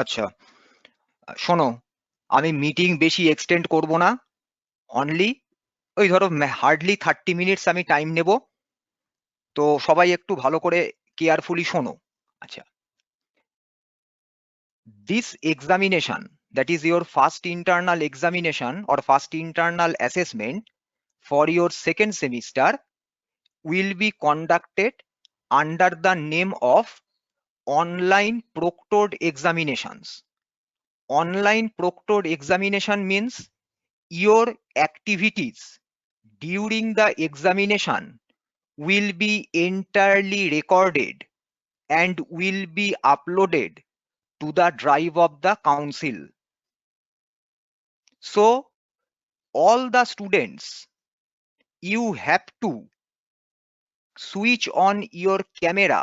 আচ্ছা, শোনো, আমি মিটিং বেশি এক্সটেন্ড করব না। অনলি ওই ধরো হার্ডলি 30 মিনিটস আমি টাইম নেব। তো সবাই একটু ভালো করে কেয়ারফুলি শোনো। আচ্ছা, this examination, that is your first internal examination or first internal assessment for your second semester, will be conducted under the name of online proctored examinations. Online proctored examination means your activities during the examination will be entirely recorded and will be uploaded to the drive of the council. So all the students, you have to switch on your camera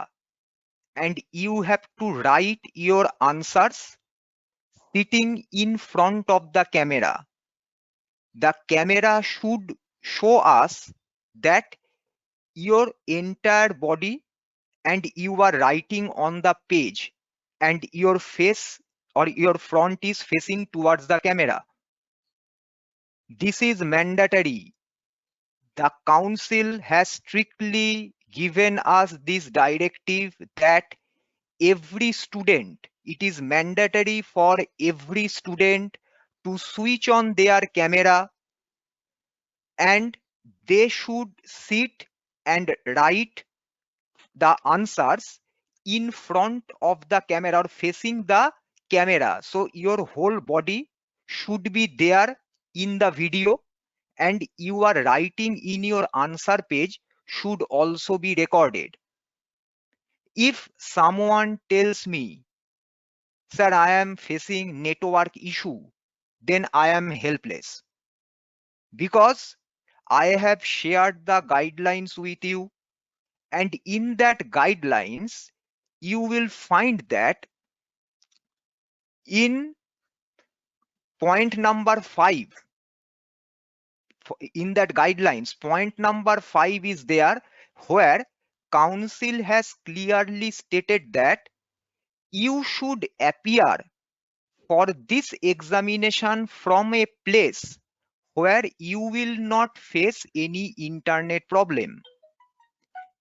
and you have to write your answers sitting in front of the camera. The camera should show us that your entire body and you are writing on the page and your face or your front is facing towards the camera. This is mandatory. The council has strictly given us this directive that every student, it is mandatory for every student to switch on their camera and they should sit and write the answers in front of the camera or facing the camera. So your whole body should be there in the video and you are writing in your answer page should also be recorded. If someone tells me, sir, I am facing network issue, then I am helpless because I have shared the guidelines with you, and in that guidelines you will find that in point number 5, in that guidelines point number 5 is there, where council has clearly stated that you should appear for this examination from a place where you will not face any internet problem.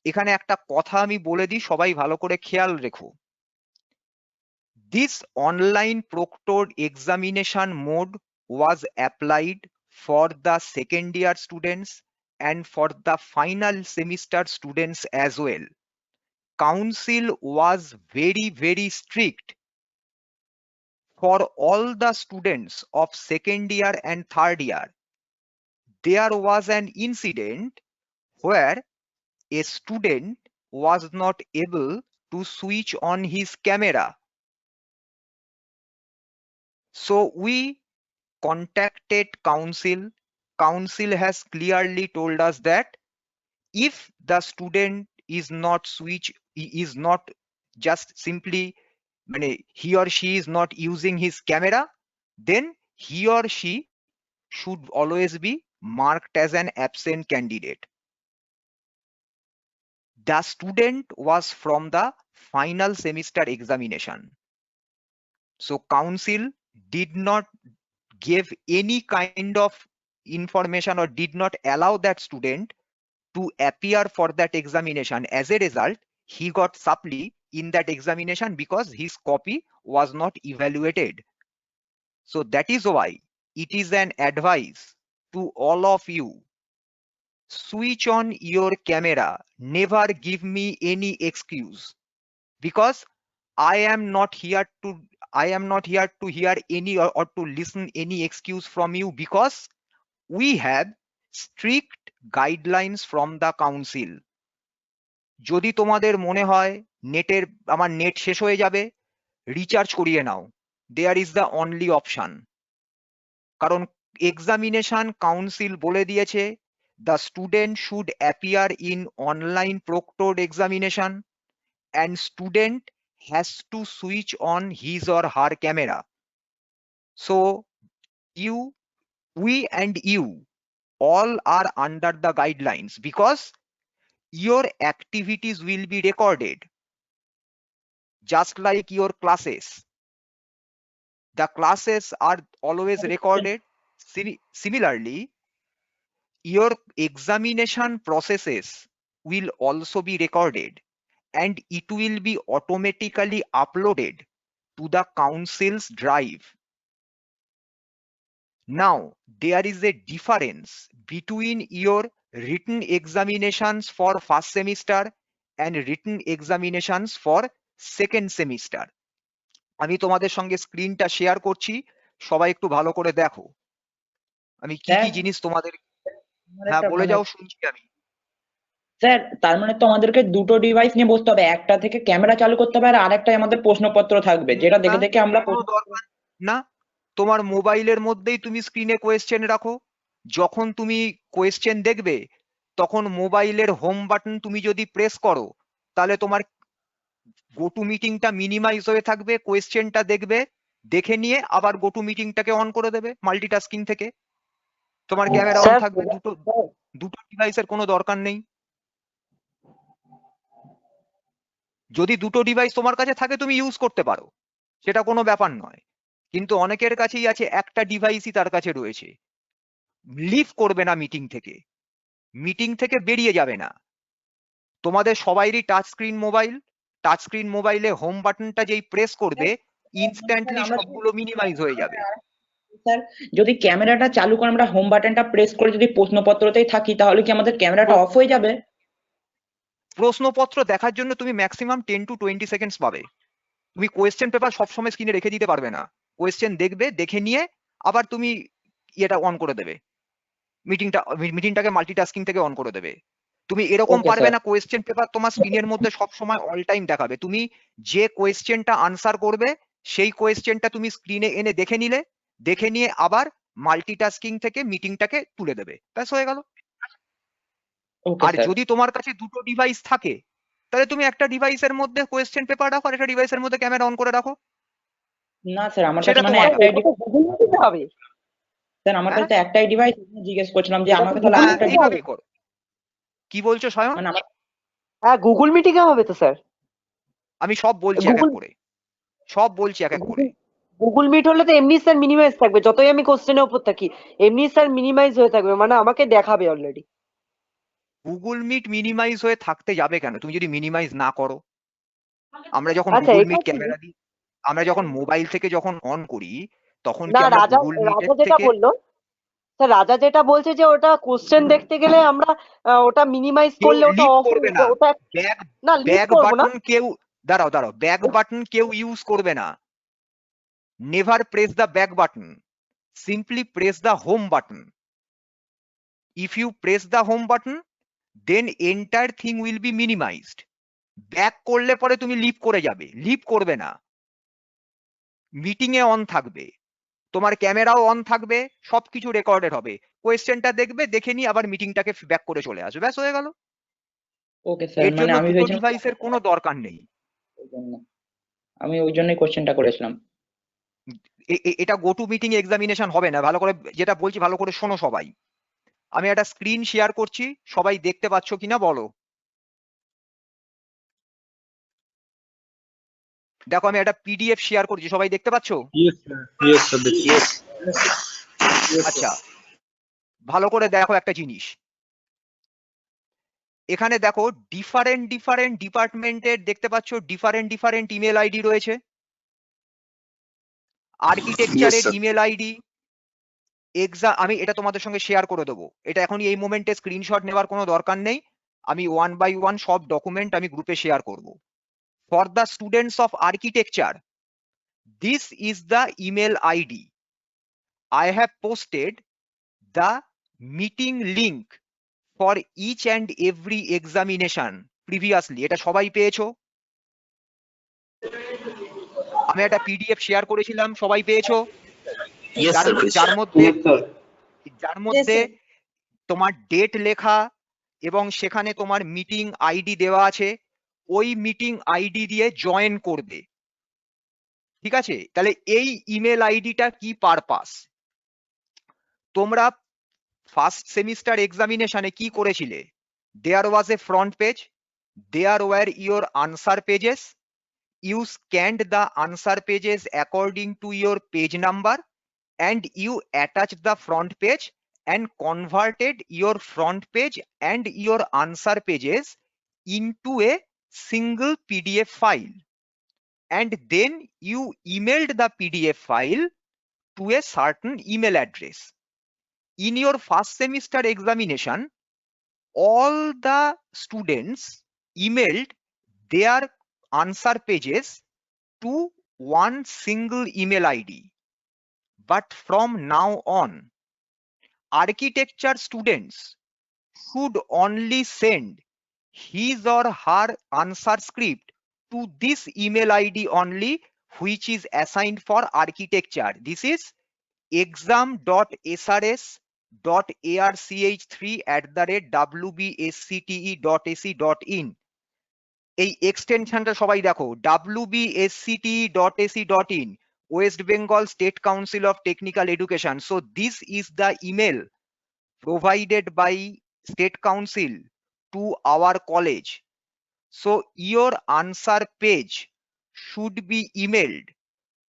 এখানে একটা কথা আমি বলে দিই, সবাই ভালো করে খেয়াল রেখো। This online proctored examination mode was applied for the second year students and for the final semester students as well. Council was very strict for all the students of second year and third year. There was an incident where a student was not able to switch on his camera. So we contacted council. Council has clearly told us that if the student is not is not just simply he or she is not using his camera, then he or she should always be marked as an absent candidate. The student was from the final semester examination. So council did not give any kind of information or did not allow that student to appear for that examination. As a result, he got supply in that examination because his copy was not evaluated. So that is why it is an advice to all of you: switch on your camera, never give me any excuse, because I am not here to hear any or to listen any excuse from you, because we have strict guidelines from the council. যদি তোমাদের মনে হয় আমার net শেষ হয়ে যাবে, recharge করিয়ে নাও, there is the only option. কারণ এক্সামিনেশন কাউন্সিল বলে দিয়েছে the student should appear in online proctored examination and student has to switch on his or her camera. So we and you all are under the guidelines because your activities will be recorded just like your classes. The classes are always recorded. Similarly, your examination processes will also be recorded and it will be automatically uploaded to the council's drive. Now, there is a difference between your written examinations for first semester and written examinations for second semester. আমি তোমাদের সঙ্গে স্ক্রিনটা share করছি, সবাই একটু ভালো করে দেখো আমি কি কি জিনিস তোমাদের। হ্যাঁ বলে যাও, শুনছি আমি। স্যার তার মানে তো আমাদেরকে দুটো ডিভাইস নিয়ে বসতে হবে, একটা থেকে ক্যামেরা চালু করতে হবে আর আরেকটাই আমাদের প্রশ্নপত্র থাকবে যেটা দেখে দেখে আমরা কোনো দরকার না। তোমার মোবাইলের মধ্যেই তুমি স্ক্রিনে কোয়েশ্চেন রাখো, যখন তুমি কোয়েশ্চেন দেখবে তখন মোবাইলের হোম বাটন তুমি যদি প্রেস করো তাহলে তোমার গো টু মিটিংটা মিনিমাইজ হয়ে থাকবে, কোয়েশ্চেনটা দেখবে, দেখে নিয়ে আবার গো টু মিটিংটাকে অন করে দেবে মাল্টিটাস্কিং থেকে। তোমার ক্যামেরা অন থাকবে। দুটো ডিভাইসের কোনো দরকার নেই। যদি দুটো ডিভাইস তোমার কাছে থাকে তুমি ইউজ করতে পারো, সেটা কোনো ব্যাপার নয়। কিন্তু অনেকের কাছেই আছে একটা ডিভাইসই তার কাছে রয়েছে, লিভ করবে না মিটিং থেকে, মিটিং থেকে বেরিয়ে যাবে না। তোমাদের সবাইরই touch screen mobile, touch screen মোবাইলে হোম বাটনটা যেই প্রেস করবে ইনস্ট্যান্টলি সবগুলো মিনিমাইজ হয়ে যাবে। স্যার যদি ক্যামেরাটা চালু করে আমরা হোম বাটনটা প্রেস করে যদি প্রশ্নপত্রতেই থাকি তাহলে কি আমাদের ক্যামেরাটা অফ হয়ে যাবে? প্রশ্নপত্র দেখার জন্য তুমি ম্যাক্সিমাম 10 to 20 সেকেন্ডস পাবে। তুমি কোয়েশ্চেন পেপার সবসময় স্ক্রিনে রেখে দিতে পারবে না। কোয়েশ্চেন দেখবে, দেখে নিয়ে আবার তুমি ইয়েটা অন করে দেবে, মিটিংটাকে মাল্টিটাস্কিং থেকে অন করে দেবে। তুমি এরকম পারবে না কোয়েশ্চেন পেপার তোমার স্ক্রিনের মধ্যে সব সময় অল টাইম দেখাবে। তুমি যে কোয়েশ্চেনটা আনসার করবে সেই কোয়েশ্চেনটা তুমি স্ক্রিনে এনে দেখে নিলে, দেখে নিয়ে আবার মাল্টিটাস্কিং থেকে মিটিংটাকে তুলে দেবে, ব্যাস হয়ে গেল। আর যদি তোমার কাছে দুটো ডিভাইস থাকে তাহলে তুমি একটা ডিভাইসের মধ্যে কোয়েশ্চেন পেপার রাখো আর একটা ডিভাইসের মধ্যে ক্যামেরা অন করে রাখো। না স্যার আমার কাছে মানে একটাই ডিভাইস হবে। স্যার আমার কাছে একটাই ডিভাইস, জিজ্ঞেস করছিলাম যে আমাকে তাহলে আরেকটা এইভাবেই করো। কি বলছো স্বয়ং? মানে হ্যাঁ গুগল মিটিং এ হবে তো স্যার? আমি সব বলছি এক এক করে, সব বলছি এক এক করে। গুগল মিট হলে তো এমনি স্যার মিনিমাইজ থাকবে, যতই আমি কোশ্চেনের উপর থাকি এমনি স্যার মিনিমাইজ হয়ে থাকবে, মানে আমাকে দেখাবে অলরেডি। গুগল মিট মিনিমাইজ হয়ে থাকতে যাবে কেন তুমি যদি মিনিমাইজ না করো? আমরা যখন গুগল মিট ক্যামেরা দিই, আমরা যখন মোবাইল থেকে যখন অন করি তখন কি আমরা গুগল মিটের থেকে বললো স্যার, রাজা যেটা বলছে যে ওটা কোশ্চেন দেখতে গেলে আমরা ওটা মিনিমাইজ করলে ওটা অফ করবে না। ওটা না ব্যাক বাটন কেউ, দাঁড়াও দাঁড়াও, ব্যাক বাটন কেউ ইউজ করবে না। Never press the back button, simply press the home button. If you press the home button, then entire thing will be minimized. Back করলে পরে তুমি লিভ করে যাবে, লিভ করবে না, মিটিং এ অন থাকবে, তোমার ক্যামেরাও অন থাকবে, সবকিছু রেকর্ডেড হবে, কোয়েশ্চেনটা দেখবে, দেখে নিয়ে আবার মিটিংটাকে ব্যাক করে চলে আসবে, ব্যাস হয়ে গেল। ওকে স্যার, মানে আমি দুটো ডিভাইসের কোনো দরকার নেই। আমি ওই জন্যই কোশ্চেনটা করেছিলাম। এটা গো টু মিটিং এক্সামিনেশন হবে না, ভালো করে যেটা বলছি ভালো করে শোনো সবাই। আমি একটা স্ক্রিন শেয়ার করছি, সবাই দেখতে পাচ্ছ কিনা বলো। দেখো আমি একটা পিডিএফ শেয়ার করছি, সবাই দেখতে পাচ্ছ? আচ্ছা ভালো করে দেখো একটা জিনিস, এখানে দেখো ডিফারেন্ট ডিফারেন্ট ডিপার্টমেন্টের দেখতে পাচ্ছ ডিফারেন্ট ডিফারেন্ট ইমেল আইডি রয়েছে। আর্কিটেকচারের ইমেল আইডি, আমি এটা তোমাদের সঙ্গে শেয়ার করে দেবো, এটা এখন এই মোমেন্টে স্ক্রিনশট নেওয়ার কোনো দরকার নেই, আমি ওয়ান বাই ওয়ান সব ডকুমেন্ট আমি গ্রুপে শেয়ার করব। For the students of architecture, this is the email ID. I have posted the meeting link for each and every examination previously. এটা সবাই পেয়েছো? আমি একটা পিডিএফ শেয়ার করেছিলাম, সবাই পেয়েছো? যার মধ্যে তোমার ডেট লেখা এবং সেখানে তোমার মিটিং আইডি দেওয়া আছে, ওই মিটিং আইডি দিয়ে জয়েন করবে, ঠিক আছে? তাহলে এই ইমেল আইডিটা কি পারপাস? তোমরা ফার্স্ট সেমিস্টার এক্সামিনেশনে কি করেছিলে? There was a front page, there were your answer pages, you scanned the answer pages according to your page number and you attached the front page and converted your front page and your answer pages into a single PDF file. And then you emailed the PDF file to a certain email address. In your first semester examination, all the students emailed their answer pages to one single email ID. But from now on, architecture students should only send his or her answer script to this email ID only, which is assigned for architecture. This is exam.srs.arch3@wbscte.ac.in। এই এক্সটেনশনটা সবাই দেখো, wbscte.ac.in, West Bengal state council of technical education. So this is the email provided by state council to our college. So your answer page should be emailed.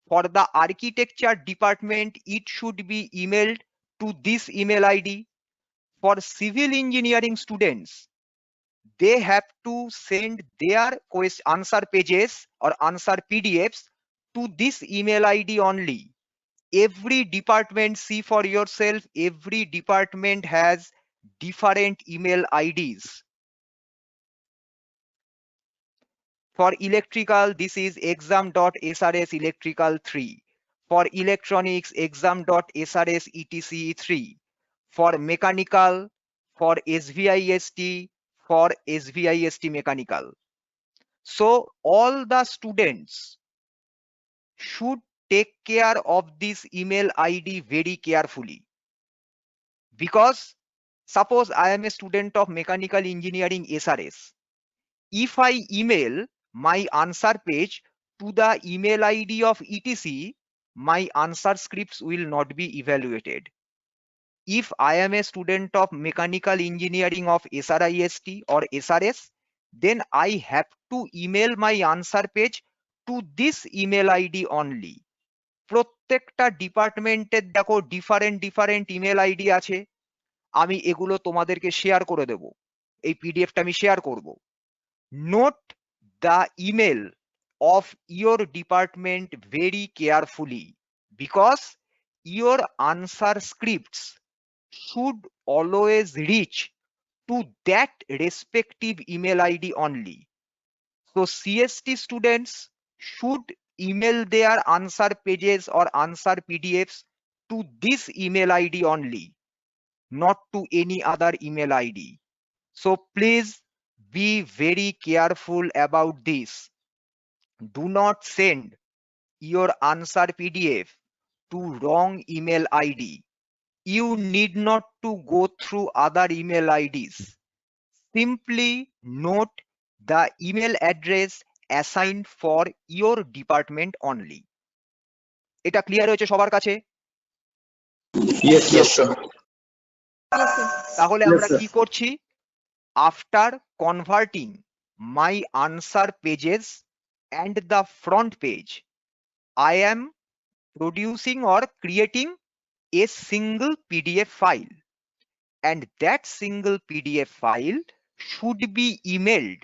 For the architecture department, it should be emailed to this email ID. For civil engineering students, they have to send their answer pages or answer PDFs to this email ID only. Every department, see for yourself, every department has different email IDs. For electrical, this is exam.srs electrical 3. For electronics, exam.srs etc 3. For mechanical, for SVIST, for SVIST mechanical. So all the students should take care of this email ID very carefully. Because suppose I am a student of mechanical engineering SRS. If I email my answer page to the email ID of ETC, my answer scripts will not be evaluated. If I am a student of mechanical engineering of SRIST or SRS, then I have to email my answer page to this email ID only. প্রত্যেকটা ডিপার্টমেন্টের দেখো different email ID আছে। আমি এগুলো তোমাদেরকে share করে দেব, এই পিডিএফটা আমি শেয়ার করব। Note the email of your department very carefully, because your answer scripts should always reach to that respective email ID only. So CST students should email their answer pages or answer PDFs to this email ID only, not to any other email ID. So please be very careful about this. Do not send your answer PDF to wrong email ID. You need not to go through other email IDs. Simply note the email address assigned for your department only. এটা clear হয়েছে সবার কাছে? Yes, sir. তাহলে Yes, আমরা sir. কি করছি? After converting my answer pages and the front page, I am producing or creating a single PDF file, and that single PDF file should be emailed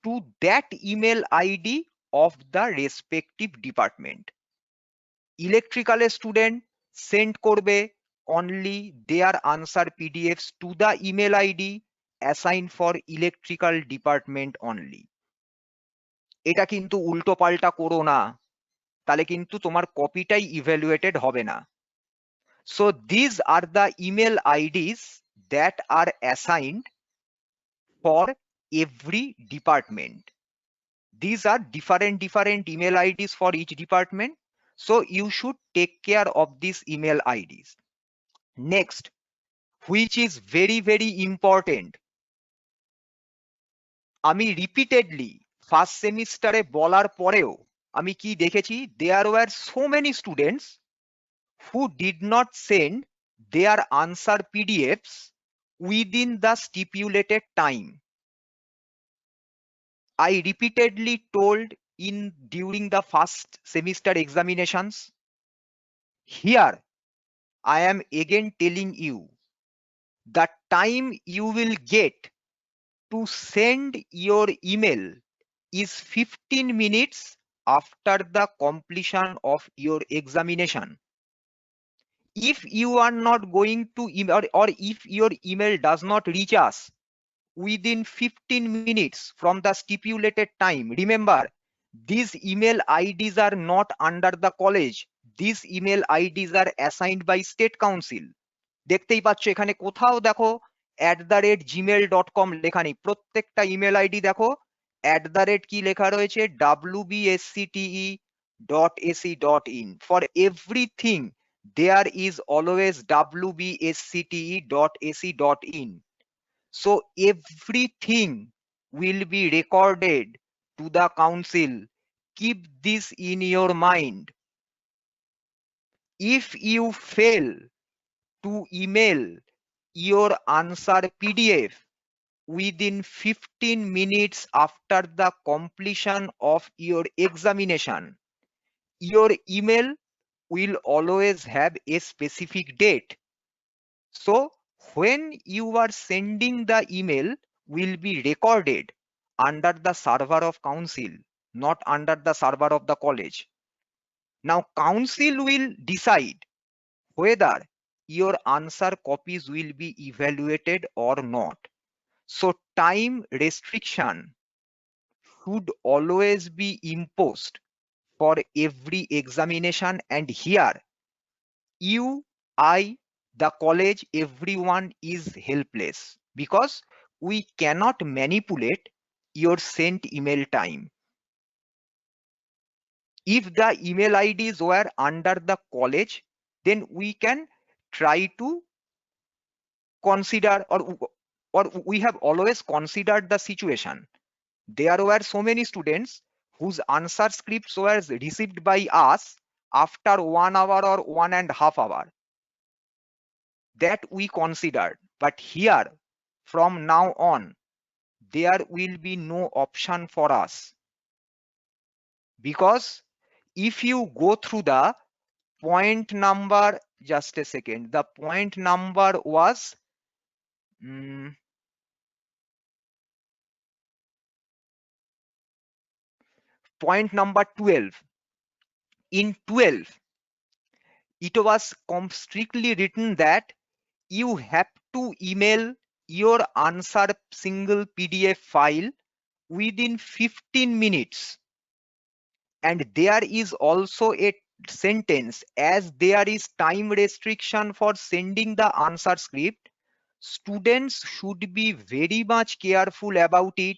to that email ID of the respective department. Electrical student send করবে only their answer PDFs to the email ID assigned for electrical department only. এটা কিন্তু উল্টো পাল্টা করো না, তাহলে কিন্তু তোমার কপিটাই ইভ্যালুয়েটেড হবে না। So these are the email IDs that are assigned for every department. These are different email IDs for each department. So you should take care of these email IDs. Next, which is very important, আমি repeatedly first সেমিস্টারে বলার পরেও আমি কি দেখেছি, there were so many students who did not send their answer PDFs within the stipulated time. I repeatedly told during the first semester examinations? Here, I am again telling you, the time you will get to send your email is 15 minutes after the completion of your examination. If you are not going to email, or if your email does not reach us within 15 minutes from the stipulated time, remember, these email IDs are not under the college. These email IDs are assigned by state council. দেখতেই পাচ্ছ এখানে কোথাও দেখো @gmail.com লেখা নেই, প্রত্যেকটা email ID দেখো কি লেখা রয়েছে, wbscte.ac.in. For everything there is always wbscte.ac.in. So everything will be recorded to the council. Keep this in your mind. If you fail to email your answer PDF within 15 minutes after the completion of your examination, your email will always have a specific date. So when you are sending the email will be recorded under the server of council, not under the server of the college. Now council will decide whether your answer copies will be evaluated or not. So time restriction should always be imposed for every examination, and here you, I, the college, everyone is helpless because we cannot manipulate your sent email time. If the email IDs were under the college, then we can try to consider, or we have always considered the situation. There were so many students whose answer scripts were received by us after 1 hour or 1.5 hours. That we considered. But here, from now on, there will be no option for us. Because if you go through the point number, just a second, the point number was point number 12. In 12, it was strictly written that you have to email your answer single PDF file within 15 minutes. And there is also a sentence, as there is time restriction for sending the answer script, students should be very much careful about it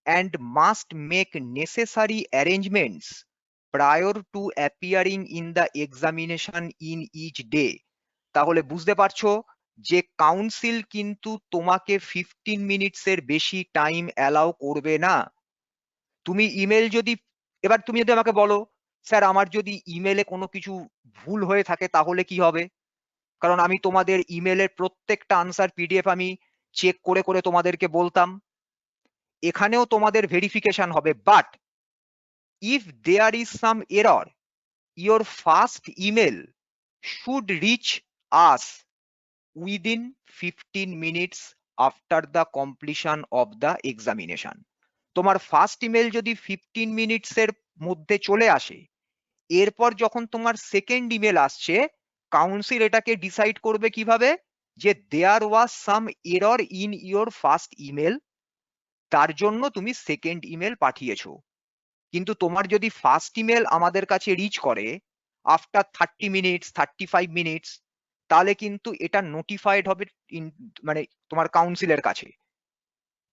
and must make necessary arrangements prior to appearing in the examination in each day. তাহলে বুঝতে পারছো যে council কিন্তু তোমাকে 15 মিনিটসের বেশি time allow করবে না। তুমি ইমেল যদি, এবার তুমি যদি আমাকে বলো স্যার আমার যদি ইমেলে কোনো কিছু ভুল হয়ে থাকে তাহলে কি হবে, কারণ আমি তোমাদের ইমেলের প্রত্যেকটা আনসার পিডিএফ আমি চেক করে করে তোমাদেরকে বলতাম, এখানেও তোমাদের ভেরিফিকেশন হবে। But if there is some error, your first email should reach us within 15 minutes after the completion of the examination. তোমার ফার্স্ট ইমেল যদি 15 মিনিটস এর মধ্যে চলে আসে, এরপর যখন তোমার সেকেন্ড ইমেল আসছে, কাউন্সিল এটাকে ডিসাইড করবে কিভাবে, যে there was some error in your first email, তার জন্য তুমি সেকেন্ড ইমেল পাঠিয়েছো। কিন্তু তোমার যদি ফার্স্ট ইমেল আমাদের কাছে রিচ করে আফটার 30 মিনিটস 35 মিনিটস, তাহলে কিন্তু এটা নোটিফাইড হবে মানে তোমার কাউন্সিলের কাছে।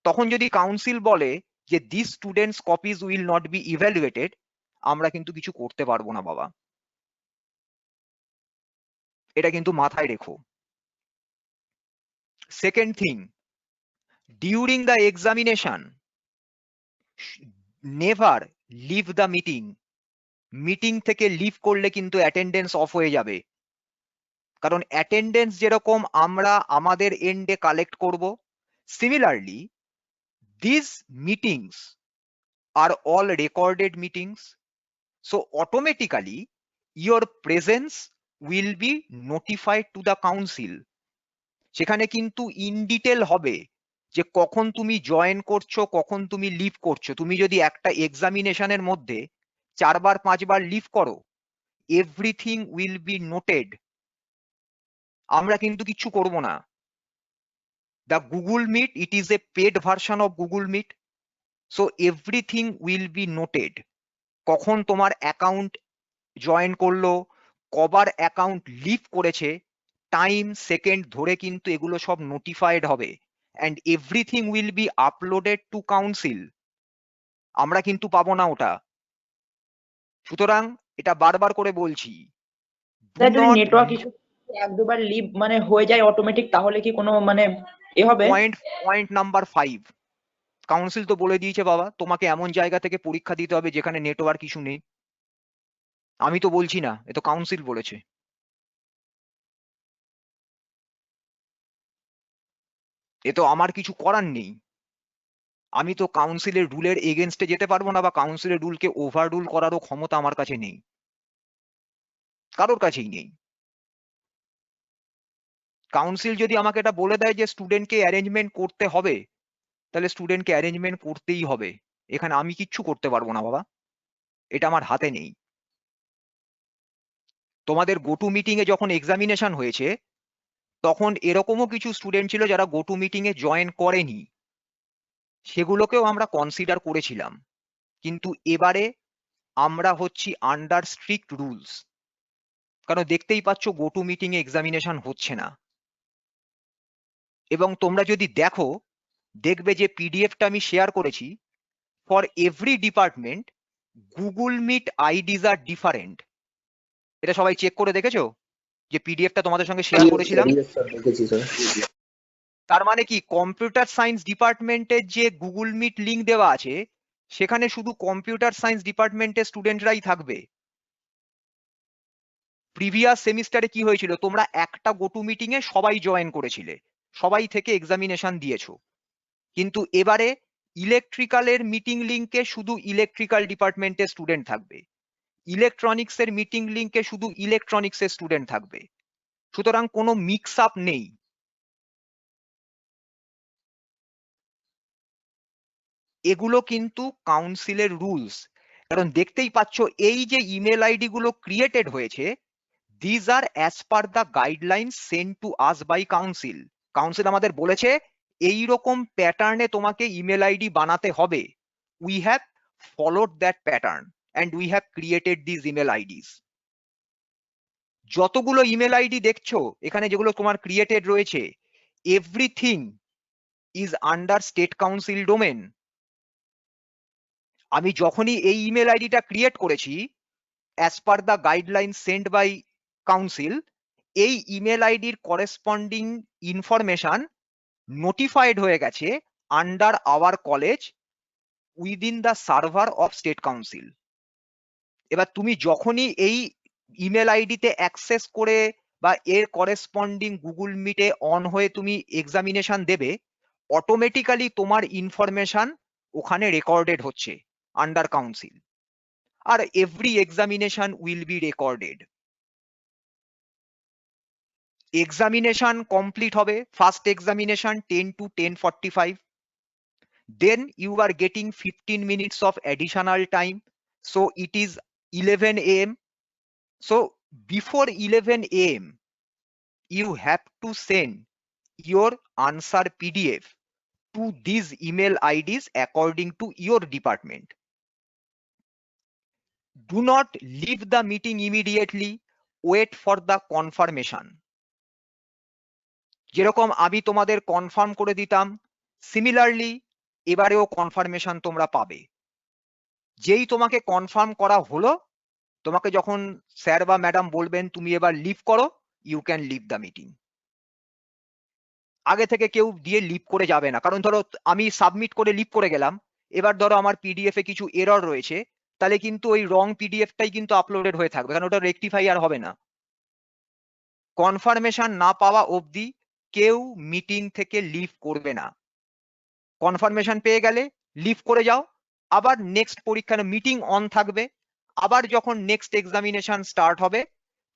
তখন যদি কাউন্সিল বলে যে this students copies will not be evaluated, আমরা কিন্তু কিছু করতে পারবো না বাবা, এটা কিন্তু মাথায় রেখো। Second thing, during the examination never leave the meeting. Meeting থেকে লিভ করলে কিন্তু অ্যাটেন্ডেন্স অফ হয়ে যাবে, কারণ অ্যাটেন্ডেন্স যেরকম আমরা আমাদের এন্ডে কালেক্ট করব, similarly this meetings are all recorded meetings. So automatically your presence will be notified to the council. সেখানে কিন্তু ইন ডিটেল হবে যে কখন তুমি জয়েন করছো, কখন তুমি লিভ করছো। তুমি যদি একটা এক্সামিনেশনের মধ্যে 4 বার 5 বার লিভ করো, এভরিথিং উইল বি নোটেড। আমরা কিন্তু কিছু করব না। The Google Meet, it is a paid version of Google Meet, so everything will be noted. কখন তোমার অ্যাকাউন্ট জয়েন করলো, কবার অ্যাকাউন্ট লিভ করেছে, টাইম সেকেন্ড ধরে কিন্তু এগুলো সব নোটিফাইড হবে, and everything will be uploaded to council. আমরা কিন্তু পাবো না ওটা। সুতরাং এটা বারবার করে বলছি, স্যার যদি নেটওয়ার্ক ইস্যু এক দুবার লিভ মানে হয়ে যায় অটোমেটিক, তাহলে কি কোনো মানে এ হবে? পয়েন্ট নাম্বার 5, কাউন্সিল তো বলে দিয়েছে বাবা তোমাকে এমন জায়গা থেকে পরীক্ষা দিতে হবে যেখানে নেটওয়ার্ক ইস্যু নেই। আমি তো বলছি না, এ তো কাউন্সিল বলেছে। এ তো আমার কিছু করার নেই। আমি তো কাউন্সিলের রুলের এগেনস্টে যেতে পারবো না, বা কাউন্সিলের রুলকে ওভার রুল করারও ক্ষমতা আমার কাছে নেই, কারোর কাছেই নেই। কাউন্সিল যদি আমাকে এটা বলে দেয় যে স্টুডেন্টকে অ্যারেঞ্জমেন্ট করতে হবে, তাহলে স্টুডেন্টকে অ্যারেঞ্জমেন্ট করতেই হবে। এখানে আমি কিচ্ছু করতে পারবো না বাবা, এটা আমার হাতে নেই। তোমাদের গোটু মিটিং এ যখন এক্সামিনেশন হয়েছে, তখন এরকমও কিছু স্টুডেন্ট ছিল যারা গোটু মিটিং এ জয়েন করেনি, সেগুলোকেও আমরা কনসিডার করেছিলাম। কিন্তু এবারে আমরা হচ্ছি আন্ডার স্ট্রিক্ট রুলস, কারণ দেখতেই পাচ্ছ গোটু মিটিং এ এক্সামিনেশন হচ্ছে না। এবং তোমরা যদি দেখো, দেখবে যে পিডিএফটা আমি শেয়ার করেছি, for every department Google Meet IDs are different. এটা সবাই চেক করে দেখেছো যে পিডিএফটা তোমাদের সঙ্গে শেয়ার করেছিলাম? Yes, sir, দেখেছি স্যার। তার মানে কি, কম্পিউটার সায়েন্স ডিপার্টমেন্টের যে গুগল মিট লিংক দেওয়া আছে, সেখানে শুধু কম্পিউটার সায়েন্স ডিপার্টমেন্টের স্টুডেন্টরাই থাকবে। প্রিভিয়াস সেমিস্টারে কি হয়েছিল, তোমরা একটা গোটু মিটিং এ সবাই জয়েন করেছিলে, সবাই থেকে এক্সামিনেশন দিয়েছো। কিন্তু এবারে ইলেকট্রিক্যালের মিটিং লিংকে শুধু ইলেকট্রিক্যাল ডিপার্টমেন্টের স্টুডেন্ট থাকবে, ইলেকট্রনিক্স এর মিটিং লিংকে শুধু ইলেকট্রনিক্স এর স্টুডেন্ট থাকবে। সুতরাং কোনো মিক্স আপ নেই। এগুলো কিন্তু কাউন্সিলের রুলস। কারণ দেখতেই পাচ্ছ এই যে ইমেল আইডি গুলো ক্রিয়েটেড হয়েছে, these are as per the guideline send to us by council. Council আমাদের বলেছে এইরকম প্যাটার্নে তোমাকে ইমেল আইডি বানাতে হবে। We have followed that pattern and we have created this email IDs. যতগুলো ইমেল আইডি দেখছো এখানে, যেগুলো তোমার ক্রিয়েটেড রয়েছে, everything is under state council domain. আমি যখনই এই ইমেল আইডিটা ক্রিয়েট করেছি, as per the guideline send by council, এই ইমেল আইডির করেসপন্ডিং ইনফরমেশন নোটিফাইড হয়ে গেছে under our college within the server of state council. এবার তুমি যখনই এই ইমেল আইডিতে অ্যাক্সেস করে বা এর করেসপন্ডিং গুগল মিটে অন হয়ে তুমি এক্সামিনেশন দেবে, অটোমেটিক্যালি তোমার ইনফরমেশন ওখানে রেকর্ডেড হচ্ছে আন্ডার কাউন্সিল, আর every examination will be recorded. Examination complete হবে, first examination 10 to 10:45, then you are getting 15 minutes of additional time, so it is 11 AM. So before 11 AM you have to send your answer PDF to these email IDs according to your department. Do not leave the meeting immediately, wait for the confirmation. যেরকম আমি তোমাদের confirm করে দিতাম, similarly এবারেও confirmation তোমরা পাবে। যেই তোমাকে কনফার্ম করা হলো, তোমাকে যখন স্যার বা ম্যাডাম বলবেন তুমি এবার লিভ করো, you can leave the meeting. আগে থেকে কেউ দিয়ে লিভ করে যাবে না, কারণ ধরো আমি সাবমিট করে লিভ করে গেলাম, এবার ধরো আমার পিডিএফ এ কিছু এরর রয়েছে, তাহলে কিন্তু ওই রং পিডিএফটাই কিন্তু আপলোডেড হয়ে থাকবে, কারণ ওটা রেকটিফাই আর হবে না। কনফার্মেশন না পাওয়া অবধি কেউ মিটিং থেকে লিভ করবে না। কনফার্মেশন পেয়ে গেলে লিভ করে যাও, আবার নেক্সট পরীক্ষা মিটিং অন থাকবে, আবার যখন নেক্সট এক্সামিনেশন স্টার্ট হবে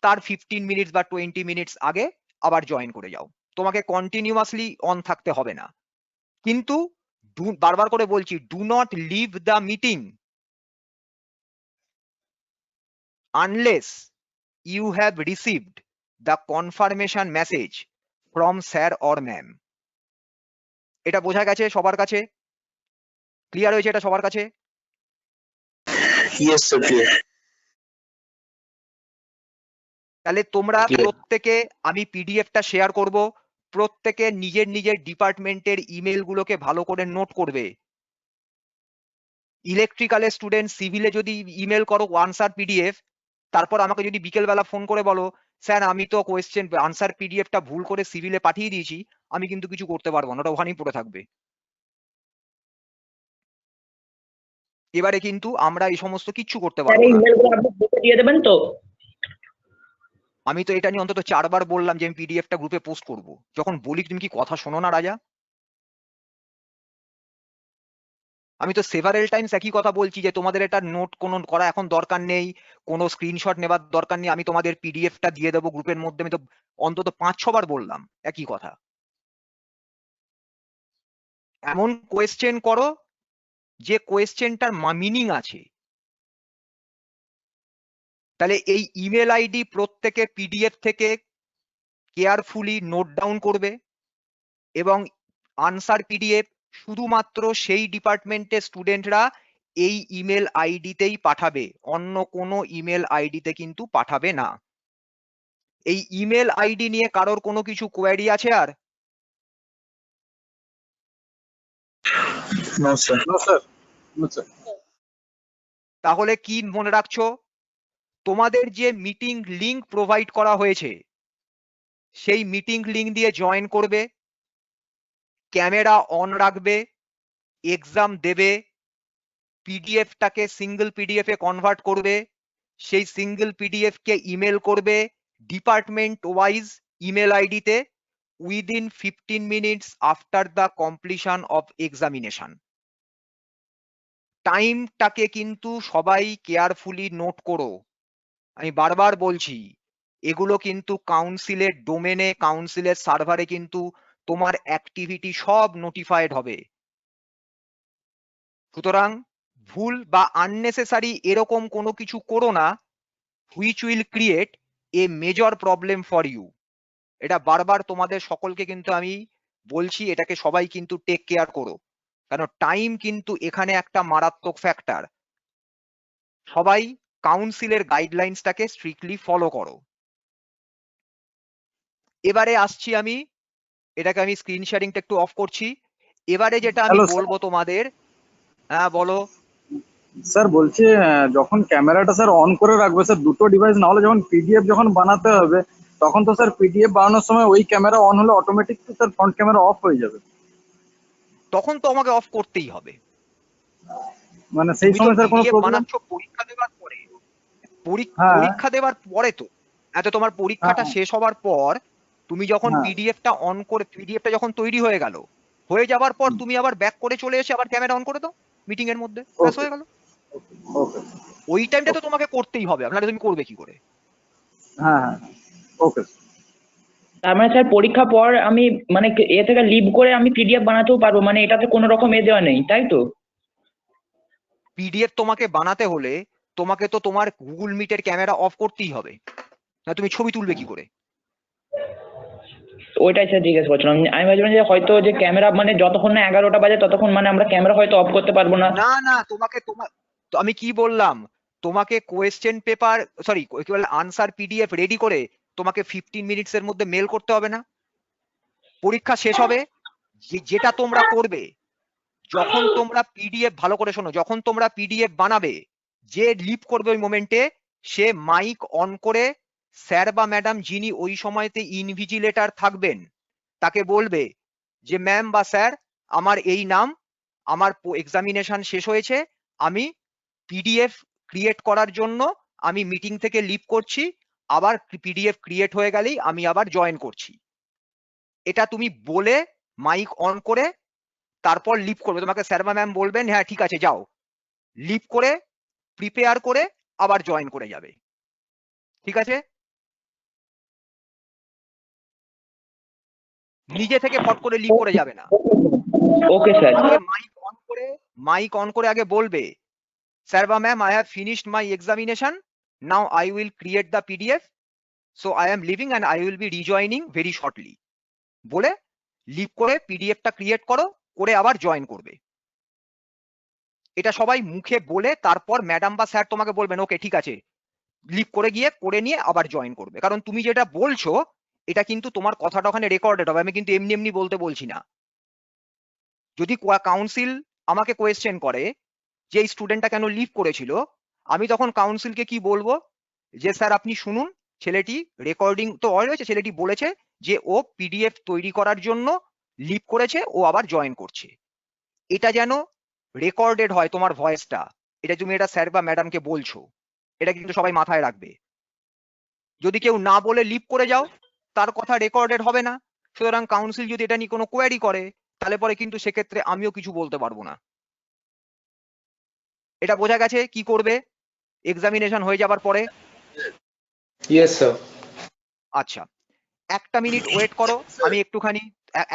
তার 15 মিনিটস বা 20 মিনিটস আগে আবার জয়েন করে যাও। তোমাকে কন্টিনিউয়াসলি অন থাকতে হবে না। কিন্তু বারবার করে বলছি, do not leave the meeting unless you have received the confirmation message from sir or ma'am. এটা বোঝা গেছে সবার কাছে? ক্লিয়ার হয়েছে এটা সবার কাছে? Yes, sir. Clear. তাহলে তোমরা Clear. প্রত্যেকে, আমি পিডিএফটা শেয়ার করব, প্রত্যেকে নিজের নিজের ডিপার্টমেন্টের ইমেল গুলোকে ভালো করে নোট করবে। ইলেকট্রিক্যালের স্টুডেন্ট সিভিলে যদি ইমেল করো আনসার পিডিএফ, তারপর আমাকে যদি বিকেলবেলা ফোন করে বলো স্যার আমি তো কোয়েশ্চেন আনসার পিডিএফটা ভুল করে সিভিলে পাঠিয়ে দিয়েছি, আমি কিন্তু কিছু করতে পারবো না, ওটা ওখানেই পড়ে থাকবে। এবারে কিন্তু আমরা এই সমস্ত কিচ্ছু করতে স্যার পারবো এই না। ইমেলগুলো আপনি গ্রুপে দিয়ে দেবেন তো? আমি তো এটা নিয়ে অন্তত 4 বার বললাম যে আমি পিডিএফটা গ্রুপে পোস্ট করব। যখন বলি তুমি কি কথা শোনো না রাজা? আমি তো সেভারেল টাইমস একই কথা বলছি যে তোমাদের এটা নোট কোনো করা এখন দরকার নেই, কোনো স্ক্রিনশট নেবার দরকার নেই, আমি তোমাদের পিডিএফটা দিয়ে দেবো গ্রুপের মধ্যে। আমি তো অন্তত 5-6 বার বললাম একই কথা। এমন কোয়েশ্চেন করো যে কোয়েশ্চেনটার মিনিং আছে। তাহলে এই ইমেল আইডি প্রত্যেকে পিডিএফ থেকে কেয়ারফুলি নোট ডাউন করবে, এবং আনসার পিডিএফ শুধুমাত্র সেই ডিপার্টমেন্টের স্টুডেন্টরা এই ইমেল আইডিতেই পাঠাবে, অন্য কোনো ইমেল আইডিতে কিন্তু পাঠাবে না। এই ইমেল আইডি নিয়ে কারোর কোনো কিছু কোয়ারি আছে আর? No, sir. No, sir. No, sir. তাহলে কি মনে রাখছো, তোমাদের যে মিটিং লিংক প্রোভাইড করা হয়েছে সেই মিটিং লিংক দিয়ে জয়েন করবে, ক্যামেরা অন রাখবে, এক্সাম দেবে, পিডিএফটাকে সিঙ্গেল পিডিএফ এ কনভার্ট করবে, সেই সিঙ্গেল পিডিএফ কে ইমেল করবে ডিপার্টমেন্ট ওয়াইজ ইমেল আইডিতে within 15 minutes after the completion of examination. টাইমটাকে কিন্তু সবাই কেয়ারফুলি নোট করো। আমি বারবার বলছি, এগুলো কিন্তু কাউন্সিলের ডোমেনে, কাউন্সিলের সার্ভারে কিন্তু তোমার অ্যাক্টিভিটি সব নোটিফাইড হবে। সুতরাং ভুল বা আননেসেসারি এরকম কোনো কিছু করো না, which will create a major problem for you. এটা বারবার তোমাদের সকলকে কিন্তু আমি বলছি, এটাকে সবাই কিন্তু টেক কেয়ার করো, কারণ টাইম কিন্তু এখানে একটা মারাত্মক ফ্যাক্টর। সবাই কাউন্সিলের গাইডলাইন্সটাকে স্ট্রিক্টলি ফলো করো। এবারে আসছি আমি, এটাকে আমি স্ক্রিন শেয়ারিংটা একটু অফ করছি। এবারে যেটা আমি Hello, sir. বলবো তোমাদের, হ্যাঁ বলো। স্যার বলছি যখন ক্যামেরাটা স্যার অন করে রাখবে স্যার দুটো ডিভাইস, না হলে যখন পিডিএফ যখন বানাতে হবে তখন তো স্যার পিডিএফ বানানোর সময় ওই ক্যামেরা অন হলে অটোমেটিক তো স্যার ফ্রন্ট ক্যামেরা অফ হয়ে যাবে, তখন তো আমাকে অফ করতেই হবে। মানে সেই তুমি তো সময় স্যার কোনো পিডিএফ প্রবলেম? বানাচ্ছ পরীক্ষা দেওয়ার পরে, হ্যাঁ পরীক্ষা দেওয়ার পরে তো, এত তোমার পরীক্ষাটা হ্যাঁ শেষ হওয়ার পর তুমি যখন হ্যাঁ পিডিএফটা অন করে, পিডিএফটা যখন তৈরি হয়ে গেল, হয়ে যাবার পর তুমি আবার ব্যাক করে চলে এসে আবার ক্যামেরা অন করে দাও মিটিং এর মধ্যে, ব্যাস ওকে হয়ে গেল। ওকে ওই টাইমটা তো তোমাকে করতেই হবে, আপনারা তুমি করবে কি করে? হ্যাঁ হ্যাঁ ওকে। তার মানে স্যার পরীক্ষা পর আমি মানে এ থেকে লিভ করে আমি পিডিএফ বানাতেও পারবো, মানে এটাতে কোনো রকম এ দেওয়া নেই, তাই তো? পিডিএফ তোমাকে বানাতে হলে তোমাকে তো তোমার গুগল মিটের ক্যামেরা অফ করতেই হবে, না তুমি ছবি তুলবে কি করে? ওইটাই স্যার জিজ্ঞেস করছিলাম। আমি ভাবছিলাম যে হয়তো যে ক্যামেরা মানে যতক্ষণ না 11টা বাজে ততক্ষণ মানে আমরা ক্যামেরা হয়তো অফ করতে পারবো না। না না, তোমাকে তো আমি কি বললাম, তোমাকে কোয়েশ্চেন পেপার, সরি কি বলে, আনসার পিডিএফ রেডি করে তোমাকে 15 মিনিটস এর মধ্যে মেল করতে হবে না? পরীক্ষা শেষ হবে, যেটা তোমরা করবে, যখন তোমরা পিডিএফ, ভালো করে শোনো, যখন তোমরা পিডিএফ বানাবে, যে লিভ করবে ওই মোমেন্টে সে মাইক অন করে স্যার বা ম্যাডাম যিনি ওই সময়তে ইনভিজিলেটর থাকবেন তাকে বলবে যে ম্যাম বা স্যার আমার এই নাম, আমার এক্সামিনেশন শেষ হয়েছে, আমি পিডিএফ ক্রিয়েট করার জন্য আমি মিটিং থেকে লিভ করছি, আবার পিডিএফ ক্রিয়েট হয়ে গেলেই আমি আবার জয়েন করছি। এটা তুমি বলে মাইক অন করে তারপর লিভ করবে, তোমাকে স্যার বা ম্যাম বলবেন হ্যাঁ ঠিক আছে যাও, লিভ করে প্রিপেয়ার করে আবার জয়েন করে যাবে। ঠিক আছে? নিজে থেকে ফট করে লিভ করে যাবে না। Okay sir. আগে মাইক অন করে আগে বলবে, স্যার বা ma'am, I have finished my examination. Now I will create the PDF. So I am leaving and I will be rejoining very shortly. বলে লিভ করে পিডিএফটা ক্রিয়েট করে আবার জয়েন করবে। এটা সবাই মুখে বলে তারপর ম্যাডাম বা স্যার তোমাকে বলবেন ওকে ঠিক আছে, লিভ করে গিয়ে করে নিয়ে আবার জয়েন করবে। কারণ তুমি যেটা বলছো এটা কিন্তু তোমার কথাটা ওখানে রেকর্ডেড হবে, আমি কিন্তু এমনি এমনি বলতে বলছি না। যদি কাউন্সিল আমাকে কোয়েশ্চেন করে যে এই স্টুডেন্টটা কেন লিভ করেছিল, আমি তখন কাউন্সিলকে কি বলবো, যে স্যার আপনি শুনুন, ছেলেটি রেকর্ডিং তো অন হয়েছে, ছেলেটি বলেছে যে ও পিডিএফ তৈরি করার জন্য লিভ করেছে, ও আবার জয়েন করছে। এটা যেন রেকর্ডেড হয় তোমার ভয়েসটা, এটা তুমি এটা স্যার বা ম্যাডামকে বলছো, এটা কিন্তু সবাই মাথায় রাখবে। যদি কেউ না বলে লিভ করে যাও তার কথা রেকর্ডেড হবে না। সুতরাং কাউন্সিল যদি এটা নিয়ে কোনো কোয়ারি করে তাহলে পরে কিন্তু সেক্ষেত্রে আমিও কিছু বলতে পারবো না। এটা বোঝা গেছে কি করবে এক্সামিনেশন হয়ে যাবার পরে? Yes sir. আচ্ছা, একটা মিনিট ওয়েট করো, আমি একটুখানি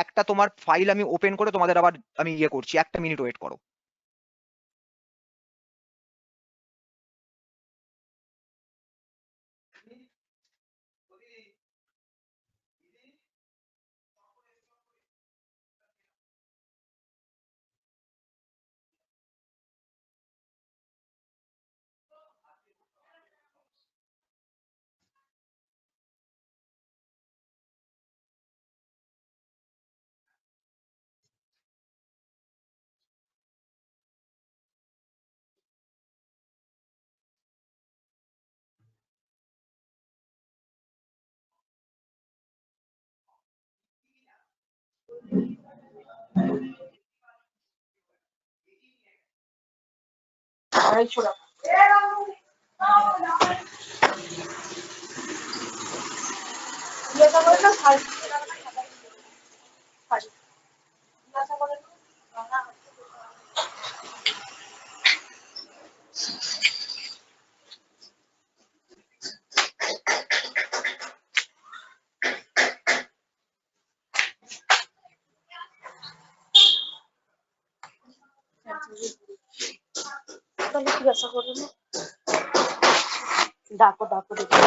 একটা তোমার ফাইল আমি ওপেন করে তোমাদের আবার আমি ইয়ে করছি, একটা মিনিট ওয়েট করো। ডাকো ডাকো দেখি।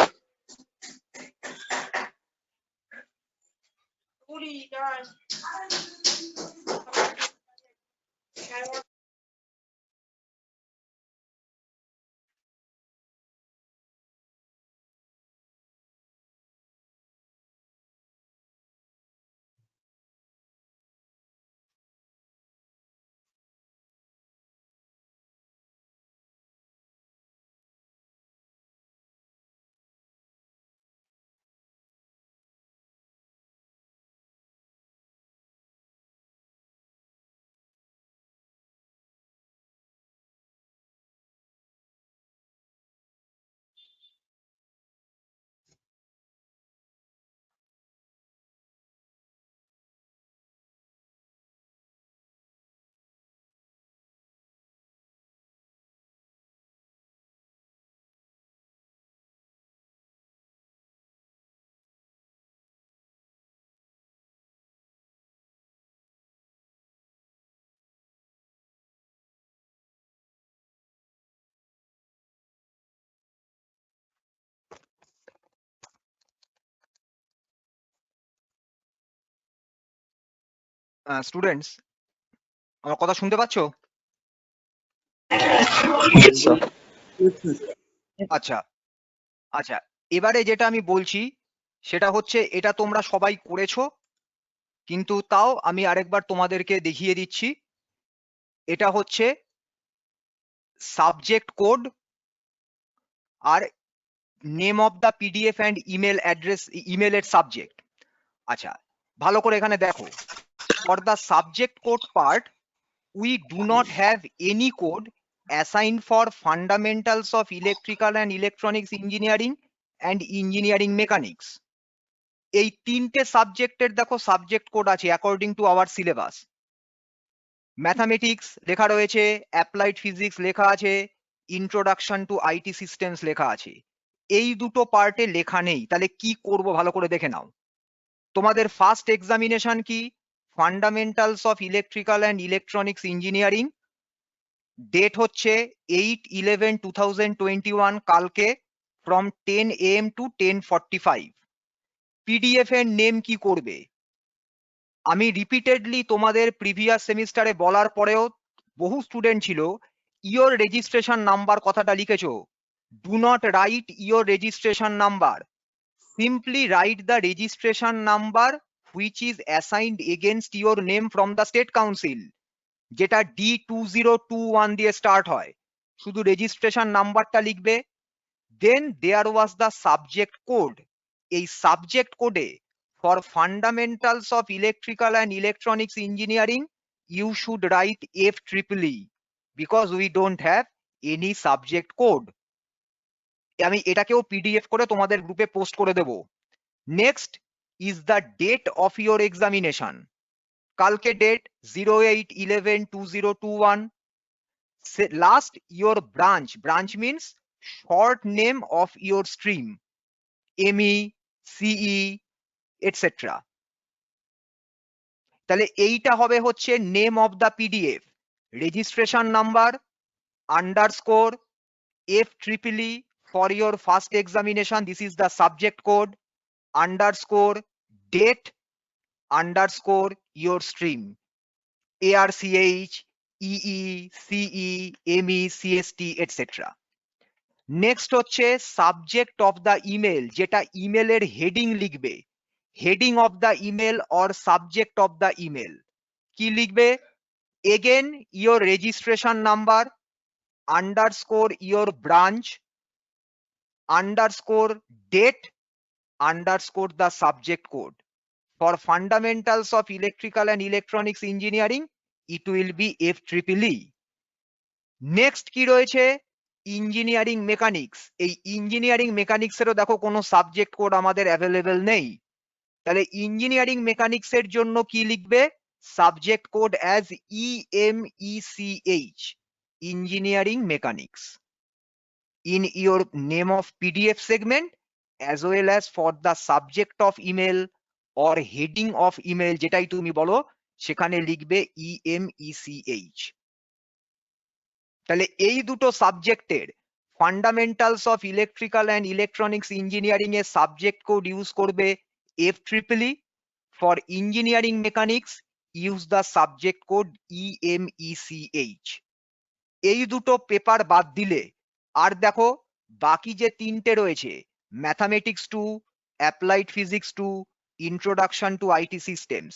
স্টুডেন্টস, আমার কথা শুনতে পাচ্ছো? আচ্ছা আচ্ছা, এবারে যেটা আমি বলছি সেটা হচ্ছে, এটা তোমরা সবাই করেছো, কিন্তু তাও আমি আরেকবার তোমাদেরকে দেখিয়ে দিচ্ছি। এটা হচ্ছে সাবজেক্ট কোড আর name of the PDF and email address, ইমেলের সাবজেক্ট। আচ্ছা, ভালো করে এখানে দেখো, for the subject code part we do not have any code assigned for fundamentals of electrical and electronics engineering and engineering mechanics. এই তিনটে সাবজেক্টের দেখো সাবজেক্ট কোড আছে according to our syllabus. Mathematics লেখা রয়েছে, অ্যাপ্লাইড ফিজিক্স লেখা আছে, introduction to IT systems লেখা আছে। এই দুটো পার্টে লেখা নেই, তাহলে কি করব ভালো করে দেখে নাও। তোমাদের ফার্স্ট এক্সামিনেশন কি? Fundamentals of electrical and electronics engineering. Date হচ্ছে 8/11/2021, কালকে, ফ্রম 10 AM টু 10:45। পিডিএফ এর নেম কি করবে? আমি রিপিটেডলি তোমাদের প্রিভিয়াস সেমিস্টারে বলার পরেও বহু স্টুডেন্ট ছিল ইওর রেজিস্ট্রেশন নাম্বার কথাটা লিখেছো। Do not write your registration number, simply write the registration number which is assigned against your name from the state council, যেটা D2021 দিয়ে স্টার্ট হয়। শুধু রেজিস্ট্রেশন নাম্বারটা লিখবে। Then there was the subject code. এই subject কোডে for fundamentals of electrical and electronics engineering you should write F-triple-E, because we don't have any subject code. আমি এটাকেও পিডিএফ করে তোমাদের গ্রুপে পোস্ট করে দেব। Next is the date of your examination. কালকে date 08/11/2021। Last your branch, branch means short name of your stream, ME, CE, etcetera. তাহলে এইটা হবে হচ্ছে name of the PDF, registration number underscore F-triple-E for your first examination, this is the subject code, underscore date, underscore your stream, ARCH, EE, CE, ME, CST, etc. Next হচ্ছে subject of the email, যেটা ইমেলের heading লিখবে। Heading of the email or subject of the email কি লিখবে? Again your registration number underscore your branch underscore date underscore the subject code. For fundamentals of electrical and electronics engineering, it will be F-triple-E. Next কি রয়েছে? Engineering mechanics. এই engineering mechanics এরও দেখো কোনো subject code আমাদের available নেই। তাহলে engineering mechanics এর জন্য কি লিখবে? Subject code as EMECH, engineering mechanics, in your name of PDF segment as well as for the subject of email or heading of email, যেটাই তুমি বলো সেখানে লিখবে EMECH। তাহলে এই দুটো সাবজেক্টের fundamentals of electrical and electronics engineering এর সাবজেক্ট কোড ইউজ করবে F-triple-E। For engineering mechanics use the subject code EMECH। এই দুটো পেপার বাদ দিলে আর দেখো বাকি যে তিনটে রয়েছে, mathematics 2, applied physics 2, introduction to IT systems,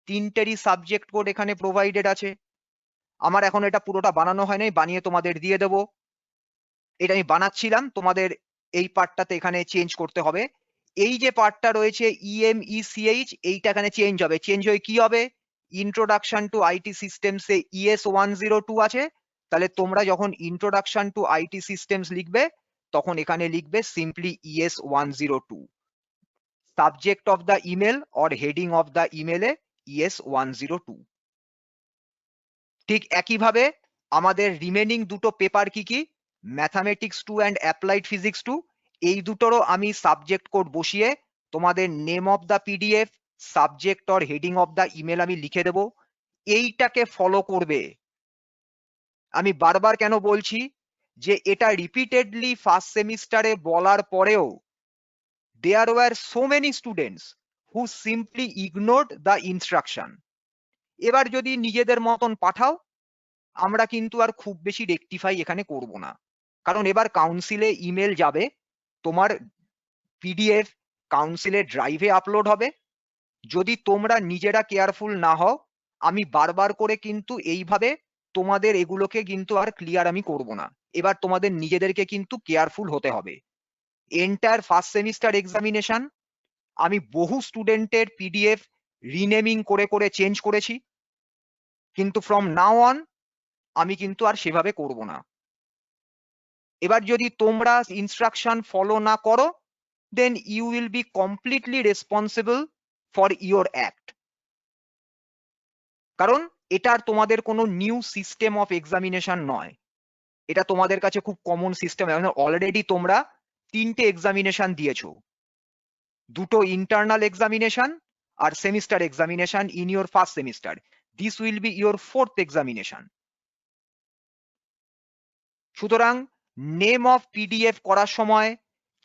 তিনটেরই সাবজেক্ট কোড এখানে প্রোভাইডেড আছে। আমার এখন এটা পুরোটা বানানো হয় নাই, বানিয়ে তোমাদের দিয়ে দেব। এটা আমি বানাচ্ছিলাম, তোমাদের এই পার্টটাতে এখানে চেঞ্জ করতে হবে। এই যে পার্টটা রয়েছে EMECH, এইটা এখানে চেঞ্জ হবে। চেঞ্জ হয়ে কি হবে? ইন্ট্রোডাকশন টু আইটি সিস্টেমসে ES102 আছে, তাহলে তোমরা যখন ইন্ট্রোডাকশন টু আইটি সিস্টেমস লিখবে তখন এখানে লিখবে simply ES102। Subject of the email or heading of the ইমেলে ES102। ঠিক একইভাবে আমাদের রিমেনিং দুটো পেপার কি কি? ম্যাথামেটিক্স 2 অ্যান্ড অ্যাপ্লাইড ফিজিক্স 2, এই দুটোরও আমি সাবজেক্ট কোড বসিয়ে তোমাদের name of the PDF, subject or heading of the email আমি লিখে দেব। এইটাকে ফলো করবে। আমি বারবার কেন বলছি যে এটা রিপিটেডলি ফার্স্ট সেমিস্টারে বলার পরেও there were so many students who simply ignored the instruction। এবার যদি নিজেদের মতন পাঠাও, আমরা কিন্তু আর খুব বেশি রেকটিফাই এখানে করব না, কারণ এবার কাউন্সিলে ইমেল যাবে, তোমার পিডিএফ কাউন্সিলের ড্রাইভে আপলোড হবে। যদি তোমরা নিজেরা কেয়ারফুল না হও, আমি বারবার করে কিন্তু এইভাবে তোমাদের এগুলোকে কিন্তু আর ক্লিয়ার আমি করব না। এবার তোমাদের নিজেদেরকে কিন্তু কেয়ারফুল হতে হবে। এন্টায়ার ফার্স্ট সেমিস্টার এক্সামিনেশন আমি বহু স্টুডেন্টের পিডিএফ রিনেমিং করে করে চেঞ্জ করেছি, কিন্তু ফ্রম নাও অন আমি কিন্তু আর সেভাবে করব না। এবার যদি তোমরা ইনস্ট্রাকশন ফলো না করো, then you will be completely responsible for your act. কারণ এটার তোমাদের কোনো নিউ সিস্টেম অফ এক্সামিনেশন নয়, এটা তোমাদের কাছে খুব কমন সিস্টেম। অলরেডি তোমরা 3টে এক্সামিনেশন দিয়েছো, 2টো ইন্টারনাল এক্সামিনেশন আর semester examination in your first semester. This will be your 4th examination. সুতরাং নেম অফ পিডিএফ করার সময়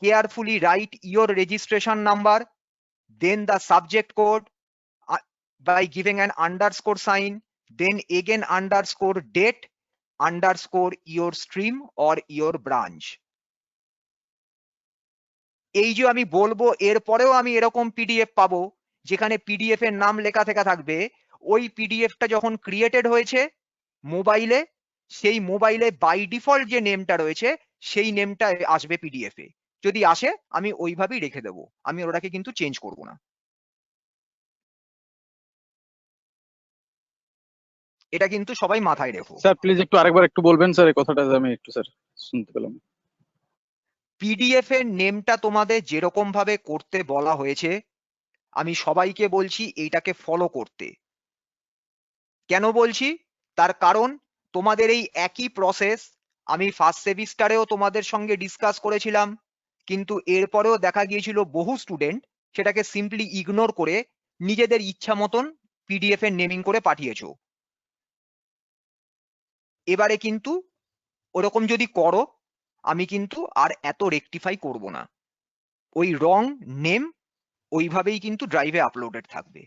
carefully write your registration number, then the subject code by giving an underscore sign, then again underscore date, underscore your stream or your branch. এই যে আমি বলবো এরপরেও আমি এরকম পিডিএফ পাবো যেখানে পিডিএফ এর নাম লেখা থাকবে, ওই পিডিএফটা যখন ক্রিয়েটেড হয়েছে মোবাইলে, সেই মোবাইলে বাই ডিফল্ট যে নেমটা রয়েছে সেই নেমটা আসবে পিডিএফ এ। যদি আসে আমি ওইভাবেই রেখে দেবো, আমি ওটাকে কিন্তু চেঞ্জ করব না। এটা কিন্তু সবাই মাথায় রেখো। স্যার প্লিজ একটু আরেকবার একটু বলবেন স্যার, এই কথাটা আমি একটু স্যার শুনতে পেলাম। পিডিএফ এর নেমটা তোমাদের যেরকম ভাবে করতে বলা হয়েছে আমি সবাইকে বলছি এইটাকে ফলো করতে। কেন বলছি তার কারণ তোমাদের এই একই প্রসেস আমি ফার্স্ট সেমিস্টারেও তোমাদের সঙ্গে ডিসকাস করেছিলাম, কিন্তু এরপরেও দেখা গিয়েছিল বহু স্টুডেন্ট সেটাকে সিম্পলি ইগনোর করে নিজেদের ইচ্ছা মতন পিডিএফ এর নেমিং করে পাঠিয়েছো। এবারে কিন্তু ওরকম যদি করো আমি কিন্তু আর এত রেকটিফাই করব না, ওই রং নেম ওইভাবেই কিন্তু ড্রাইভে আপলোডেড থাকবে।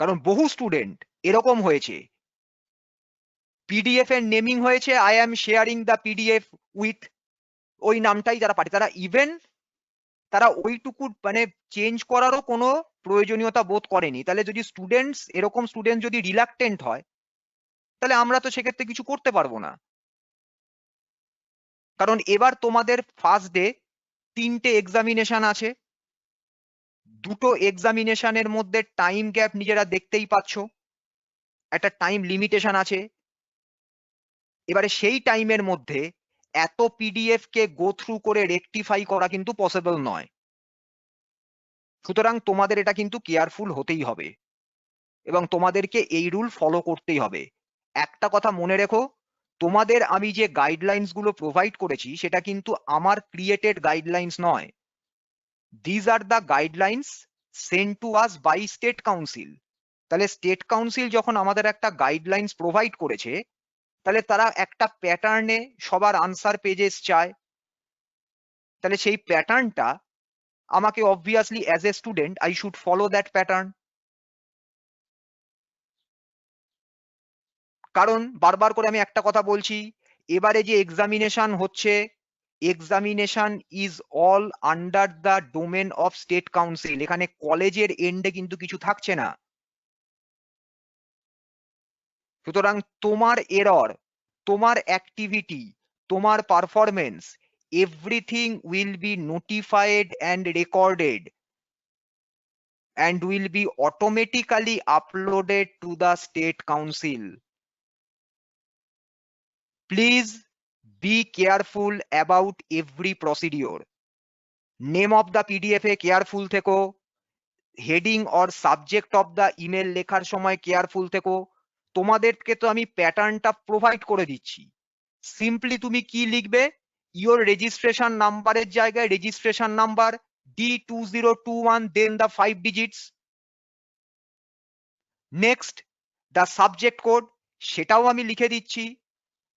কারণ বহু স্টুডেন্ট এরকম হয়েছে, পিডিএফ এর নেমিং হয়েছে I am sharing the PDF with, ওই নামটাই যারা পাঠিয়ে তারা ইভেন তারা ওইটুকু মানে চেঞ্জ করারও কোনো প্রয়োজনীয়তা বোধ করেনি। তাহলে যদি এরকম স্টুডেন্ট যদি রিলাক্টেন্ট হয় তাহলে আমরা তো সেক্ষেত্রে কিছু করতে পারবো না। কারণ এবার তোমাদের ফার্স্ট ডে 3টে এক্সামিনেশন আছে, 2টো এক্সামিনেশনের মধ্যে টাইম গ্যাপ নিজেরা দেখতেই পাচ্ছ, একটা টাইম লিমিটেশন আছে। এবারে সেই টাইমের মধ্যে এত পিডিএফ কে গো থ্রু করে রেকটিফাই করা কিন্তু পসিবল নয়। সুতরাং তোমাদের এটা কিন্তু কেয়ারফুল হতেই হবে এবং তোমাদেরকে এই রুল ফলো করতেই হবে। একটা কথা মনে রেখো, তোমাদের আমি যে গাইডলাইন্স গুলো প্রোভাইড করেছি সেটা কিন্তু আমার ক্রিয়েটেড গাইডলাইন্স নয়। These are the guidelines sent to us by state council. তাহলে স্টেট কাউন্সিল যখন আমাদের একটা গাইডলাইন্স প্রোভাইড করেছে তাহলে তারা একটা প্যাটার্নে সবার আনসার পেজেস চায়, তাহলে সেই প্যাটার্নটা আমাকে obviously as a student I should follow that pattern. কারণ বারবার করে আমি একটা কথা বলছি, এবারে যে এক্সামিনেশন হচ্ছে examination is all under the domain of state council. এখানে কলেজের এন্ডে কিন্তু কিছু থাকছে না। সুতরাং তোমার এরর, তোমার অ্যাক্টিভিটি, তোমার performance everything will be notified and recorded and will be automatically uploaded to the state council. Please be careful about every procedure. Name of the PDF A careful থেকো, heading or subject of the email লেখার সময় careful থেকো। তোমাদেরকে তো আমি প্যাটার্নটা provide করে দিচ্ছি, সিম্পলি তুমি কি লিখবে, ইওর রেজিস্ট্রেশন নাম্বারের জায়গায় registration number D2021 then the 5 digits। Next the subject code সেটাও আমি লিখে দিচ্ছি,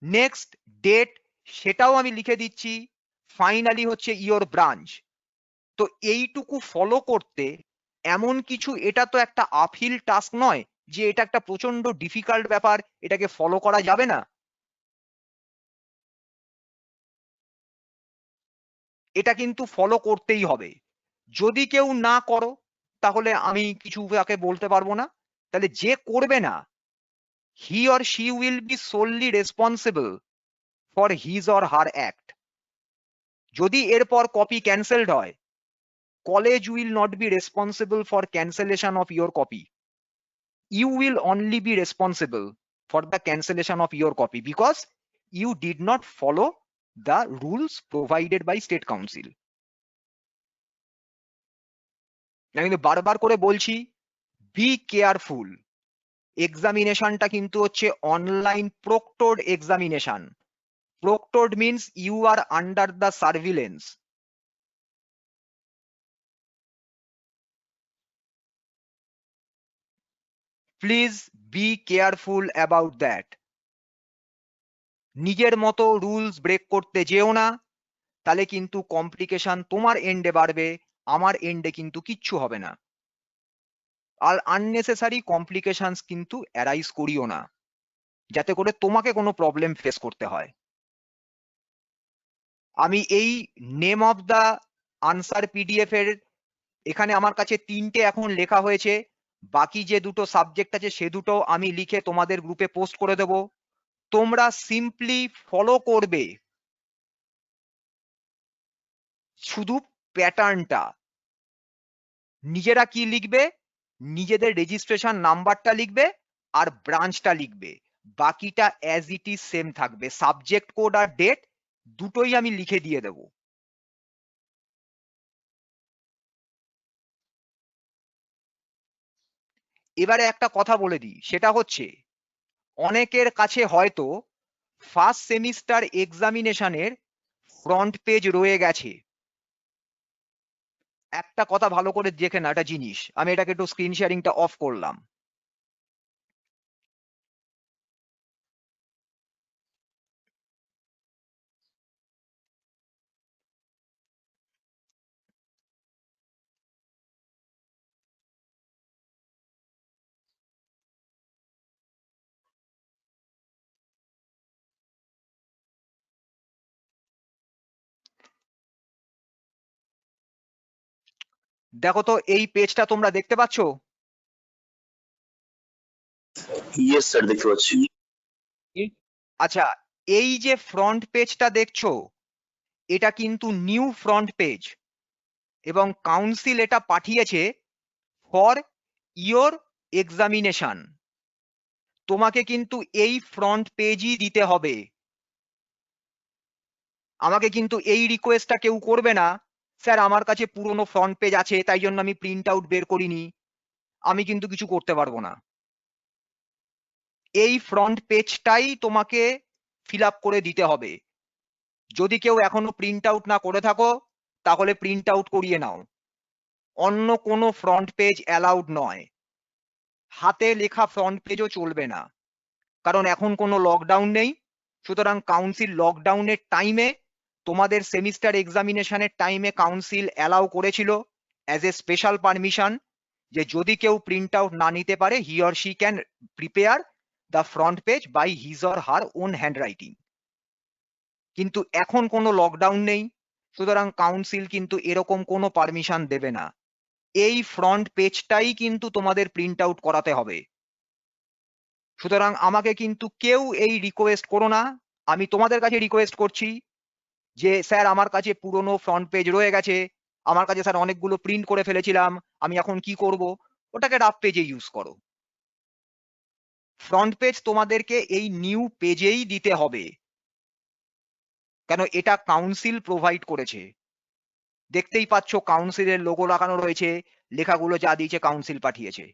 নেক্সট ডেট সেটাও আমি লিখে দিচ্ছি, ফাইনালি হচ্ছে ইওর ব্রাঞ্চ। তো এইটুকু ফলো করতে এমন কিছু, এটা তো একটা আপহিল টাস্ক নয় যে এটা একটা প্রচন্ড ডিফিকাল্ট ব্যাপার, এটাকে ফলো করা যাবে না। এটা কিন্তু ফলো করতেই হবে। যদি কেউ না করো তাহলে আমি কিছু তাকে বলতে পারবো না। তাহলে যে করবে না, he or she will be solely responsible for his or her act. যদি এরপর কপি ক্যান্সেলড হয়, college will not be responsible for cancellation of your copy. You will only be responsible for the cancellation of your copy because you did not follow the rules provided by State Council. আমি কিন্তু বারবার করে বলছি, be careful. এক্সামিনেশনটা কিন্তু হচ্ছে online proctored examination. Proctored means you are under the surveillance. Please be careful about that. নিজের মতো রুলস ব্রেক করতে যেও না, তাহলে কিন্তু কমপ্লিকেশন তোমার এন্ডে বাড়বে, আমার এন্ডে কিন্তু কিচ্ছু হবে না। আর আননেসেসারি কমপ্লিকেশনস কিন্তু অ্যারাইজ করিও না, যাতে করে তোমাকে কোনো প্রবলেম ফেস করতে হয়। আমি এই name of the answer PDF এর এখানে আমার কাছে 3টে এখন লেখা হয়েছে, বাকি যে দুটো সাবজেক্ট আছে সে দুটো আমি লিখে তোমাদের গ্রুপে পোস্ট করে দেব। তোমরা সিম্পলি ফলো করবে শুধু প্যাটার্নটা। নিজেরা কি লিখবে, নিজেদের রেজিস্ট্রেশন নাম্বারটা লিখবে আর ব্রাঞ্চটা লিখবে, বাকিটা অ্যাজ ইট ইজ সেম থাকবে। সাবজেক্ট কোড আর ডেট দুটোই আমি লিখে দিয়ে দেব। এবারে একটা কথা বলে দিই, সেটা হচ্ছে অনেকের কাছে হয়তো ফার্স্ট সেমিস্টার এক্সামিনেশনের ফ্রন্ট পেজ রয়ে গেছে। একটা কথা ভালো করে দেখে না, একটা জিনিস, আমি এটাকে একটু স্ক্রিন শেয়ারিংটা অফ করলাম। দেখো তো এই পেজটা তোমরা দেখতে পাচ্ছ? ইয়েস স্যার, দেখতে পাচ্ছি। আচ্ছা, এই যে ফ্রন্ট পেজটা দেখছো, এটা কিন্তু নিউ ফ্রন্ট পেজ, এবং কাউন্সিল এটা পাঠিয়েছে ফর ইয়োর এক্সামিনেশন। তোমাকে কিন্তু এই ফ্রন্ট পেজই দিতে হবে। আমাকে কিন্তু এই রিকোয়েস্টটা কেউ করবে না, স্যার আমার কাছে পুরনো ফ্রন্ট পেজ আছে তাই জন্য আমি প্রিন্ট আউট বের করিনি। আমি কিন্তু কিছু করতে পারবো না। এই ফ্রন্ট পেজটাই তোমাকে ফিল আপ করে দিতে হবে। যদি কেউ এখনো প্রিন্ট আউট না করে থাকো, তাহলে প্রিন্ট আউট করিয়ে নাও। অন্য কোনো ফ্রন্ট পেজ অ্যালাউড নয়। হাতে লেখা ফ্রন্ট পেজও চলবে না, কারণ এখন কোনো লকডাউন নেই। সুতরাং কাউন্সিল লকডাউনের টাইমে, তোমাদের সেমিস্টার এক্সামিনেশনের টাইমে কাউন্সিল অ্যালাউ করেছিল অ্যাজ এ স্পেশাল পারমিশন, যে যদি কেউ প্রিন্ট আউট না নিতে পারে, he or she can prepare the front page by his or her own handwriting. কিন্তু এখন কোনো লকডাউন নেই, সুতরাং কাউন্সিল কিন্তু এরকম কোনো পারমিশন দেবে না। এই ফ্রন্ট পেজটাই কিন্তু তোমাদের প্রিন্ট আউট করাতে হবে। সুতরাং আমাকে কিন্তু কেউ এই রিকোয়েস্ট করো না। আমি তোমাদের কাছে রিকোয়েস্ট করছি যে স্যার আমার কাছে পুরনো ফ্রন্ট পেজ রয়ে গেছে, আমার কাছে স্যার অনেকগুলো প্রিন্ট করে ফেলেছিলাম, আমি এখন কি করব? ওটাকে রাফ পেজে ইউজ করো। ফ্রন্ট পেজ তোমাদেরকে এই নিউ পেজেই দিতে হবে, কেন এটা কাউন্সিল প্রোভাইড করেছে। দেখতেই পাচ্ছ কাউন্সিলের লোগো লাগানো রয়েছে, লেখাগুলো যা দিয়েছে কাউন্সিল পাঠিয়েছে।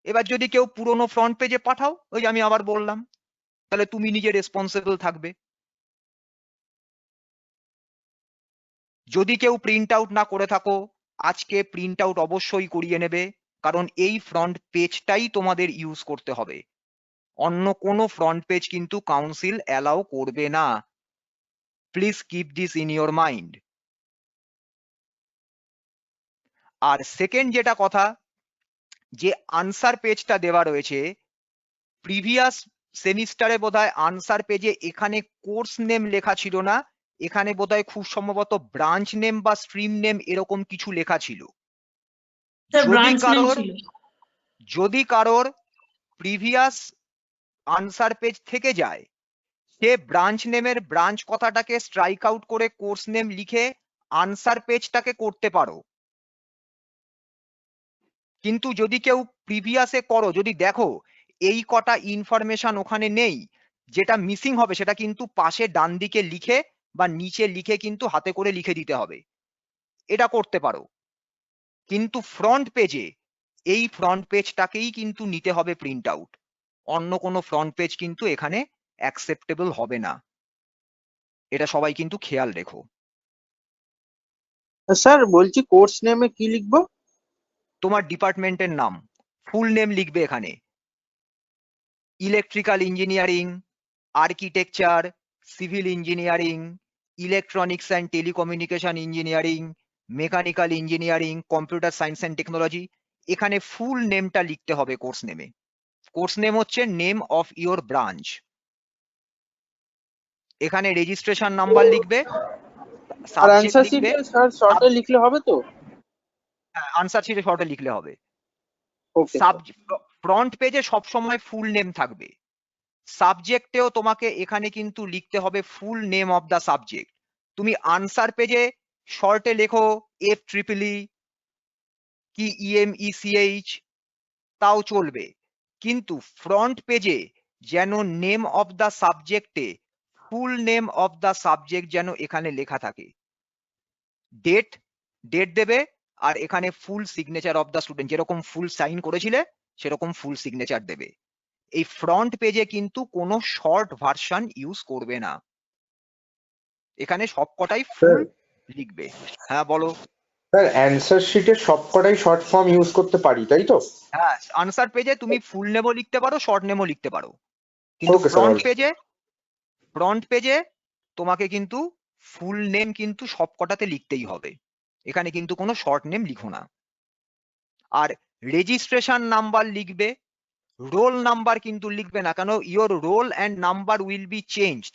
এবার যদি কেউ পুরনো ফ্রন্ট পেজে পাঠাও, ওই আমি আবার বললাম, তাহলে তুমি নিজে রেসপন্সিবল থাকবে। যদি কেউ প্রিন্ট আউট না করে থাকো, আজকে প্রিন্ট আউট অবশ্যই করিয়ে নেবে, কারণ এই ফ্রন্ট পেজটাই তোমাদের ইউজ করতে হবে। অন্য কোনো ফ্রন্ট পেজ কিন্তু কাউন্সিল অ্যালাউ করবে না। Please keep this in your mind. আর সেকেন্ড যেটা কথা, যে আনসার পেজটা দেওয়া রয়েছে, প্রিভিয়াস সেমিস্টারে বোধহয় আনসার পেজে এখানে কোর্স নেম লেখা ছিল না, এখানে বোধহয় খুব সম্ভবত ব্রাঞ্চ নেম বা স্ট্রিম নেম এরকম কিছু লেখা ছিল। যদি কারোর প্রিভিয়াস আনসার পেজ থেকে যায়, সে ব্রাঞ্চ নেমের ব্রাঞ্চ কথাটাকে স্ট্রাইক আউট করে কোর্স নেম লিখে আনসার পেজটাকে করতে পারো। কিন্তু যদি কেউ প্রিভিয়াসে করো, যদি দেখো এই কটা ইনফরমেশন ওখানে নেই, যেটা মিসিং হবে সেটা কিন্তু পাশে ডান দিকে লিখে বা নিচে লিখে কিন্তু হাতে করে লিখে দিতে হবে। এটা করতে পারো, কিন্তু ফ্রন্ট পেজে এই ফ্রন্ট পেজটাকেই কিন্তু নিতে হবে প্রিন্ট আউট, অন্য কোনো ফ্রন্ট পেজ কিন্তু এখানে অ্যাকসেপ্টেবল হবে না, এটা সবাই কিন্তু খেয়াল রেখো। স্যার বলছি কোর্স নেমে কি লিখবো? তোমার ডিপার্টমেন্টের নাম, ফুল নেম লিখবে এখানে, electrical engineering, architecture, civil engineering, electronics and telecommunication engineering, mechanical engineering, computer science and technology, এখানে ফুল নেমটা লিখতে হবে কোর্স নেমে। কোর্স নেম হচ্ছে নেম অফ ইওর ব্রাঞ্চ। এখানে রেজিস্ট্রেশন নাম্বার লিখবে, আর সাবজেক্ট অ্যান্সার লিখবে, শিটে স্যার শর্টে লিখলে হবে তো? আনসার শিটে শর্টে লিখলে হবে। ওকে ফ্রন্ট পেজে সবসময় ফুল নেম থাকবে, সাবজেক্টেও তোমাকে এখানে কিন্তু লিখতে হবে full name of the subject. তুমি আনসার পেজে শর্টে লেখো FEEE কি EMECH তাও চলবে, কিন্তু ফ্রন্ট পেজে যেন নেম অফ দ্য সাবজেক্টে full name of the subject যেন এখানে লেখা থাকে, ডেট দেবে, আর এখানে full signature of the student, যেরকম ফুল সাইন করেছিলে সেরকম ফুল সিগনেচার দেবে। এই ফ্রন্ট পেজে কিন্তু কোনো শর্ট ভার্সন ইউজ করবে না, এখানে সবকটাই ফুল লিখবে। হ্যাঁ বলো। স্যার অ্যান্সার শিটে সবকটাই শর্ট ফর্ম ইউজ করতে পারি তাই তো? হ্যাঁ, আনসার পেজে তুমি ফুল নেমও লিখতে পারো, শর্ট নেমও লিখতে পারো, কিন্তু Okay, sir, ফ্রন্ট পেজে তোমাকে কিন্তু ফুল নেম কিন্তু সবকটাতে লিখতেই হবে, এখানে কিন্তু কোনো শর্ট নেম লিখো না। আর রেজিস্ট্রেশন নাম্বার লিখবে, রোল নাম্বার কিন্তু লিখবে না, can your roll and number will be changed,